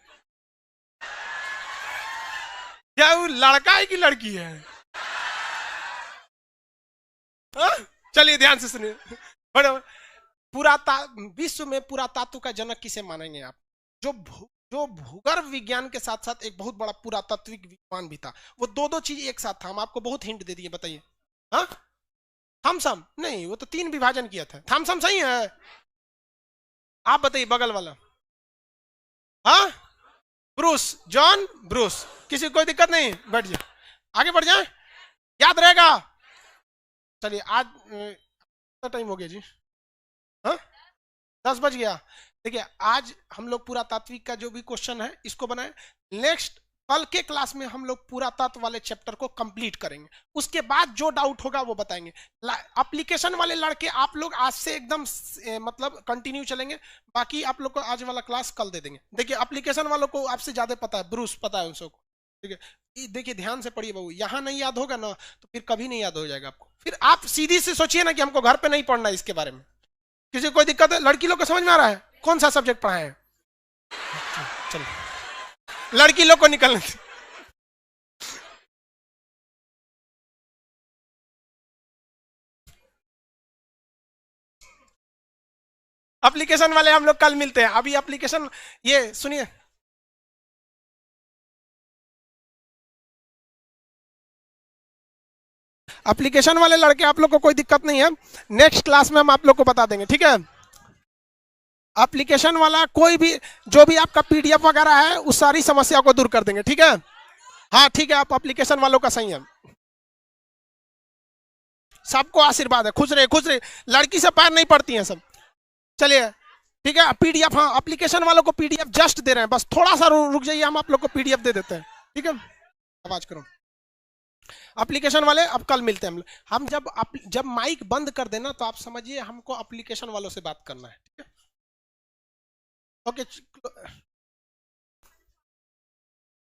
[SPEAKER 1] क्या वो लड़का है कि लड़की है? चलिए ध्यान से सुनिए। विश्व में पुरातत्व का जनक किसे मानेंगे आप? जो भूगर्भ विज्ञान के साथ साथ एक बहुत बड़ा पुरातात्विक विद्वान भी था। वो दो चीज एक साथ था। हम आपको बहुत हिंट दे दिए, बताइए। हाँ, थॉमसन नहीं, वो तो 3 विभाजन किया था। थॉमसन सही है? आप बताइए बगल वाला। हाँ, ब्रूस, जॉन ब्रूस। किसी कोई दिक्कत नहीं? बैठ जाए, आगे बढ़ जाए, याद रहेगा। चलिए, आज टाइम हो गया जी। हाँ, 10 बज गया। देखिए, आज हम लोग पुरातात्विक का जो भी क्वेश्चन है इसको बनाए। नेक्स्ट कल के क्लास में हम लोग पुरातत्व वाले चैप्टर को कंप्लीट करेंगे। उसके बाद जो डाउट होगा वो बताएंगे। एप्लीकेशन वाले लड़के आप लोग आज से एकदम मतलब कंटिन्यू चलेंगे। बाकी आप लोग को आज वाला क्लास कल दे देंगे। देखिए, एप्लीकेशन वालों को आपसे ज्यादा पता है, ब्रूस पता है उनको। ठीक है, देखिए ध्यान से पढ़िए बाबू। यहाँ नहीं याद होगा ना तो फिर कभी नहीं याद हो जाएगा आपको। फिर आप सीधी से सोचिए ना कि हमको घर पे नहीं पढ़ना है इसके बारे में। किसी कोई दिक्कत है? लड़की लोग को समझ में आ रहा है? कौन सा सब्जेक्ट पढ़ाए हैं? चलो, लड़की लोग को निकलने। एप्लीकेशन वाले हम लोग कल मिलते हैं। अभी एप्लीकेशन, ये सुनिए, एप्लीकेशन वाले लड़के आप लोग को कोई दिक्कत नहीं है। नेक्स्ट क्लास में हम आप लोग को बता देंगे, ठीक है? एप्लीकेशन वाला कोई भी जो भी आपका पीडीएफ वगैरह है उस सारी समस्या को दूर कर देंगे, ठीक है? हाँ ठीक है, आप एप्लीकेशन वालों का सही है। सबको आशीर्वाद है, खुश रहे खुश रहे। लड़की से पैर नहीं पड़ती हैं सब। चलिए ठीक है, पीडीएफ, हाँ एप्लीकेशन वालों को पीडीएफ जस्ट दे रहे हैं, बस थोड़ा सा रुक जाइए, हम आप लोग को पीडीएफ दे देते हैं, ठीक है। आवाज करो एप्लीकेशन वाले, अब कल मिलते हैं हम जब माइक बंद कर देना तो आप समझिए हमको एप्लीकेशन वालों से बात करना है, ठीक है। ओके,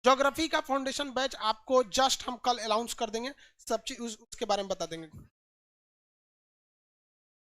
[SPEAKER 1] ज्योग्राफी का फाउंडेशन बैच आपको जस्ट हम कल अनाउंस कर देंगे, सब चीज उसके बारे में बता देंगे।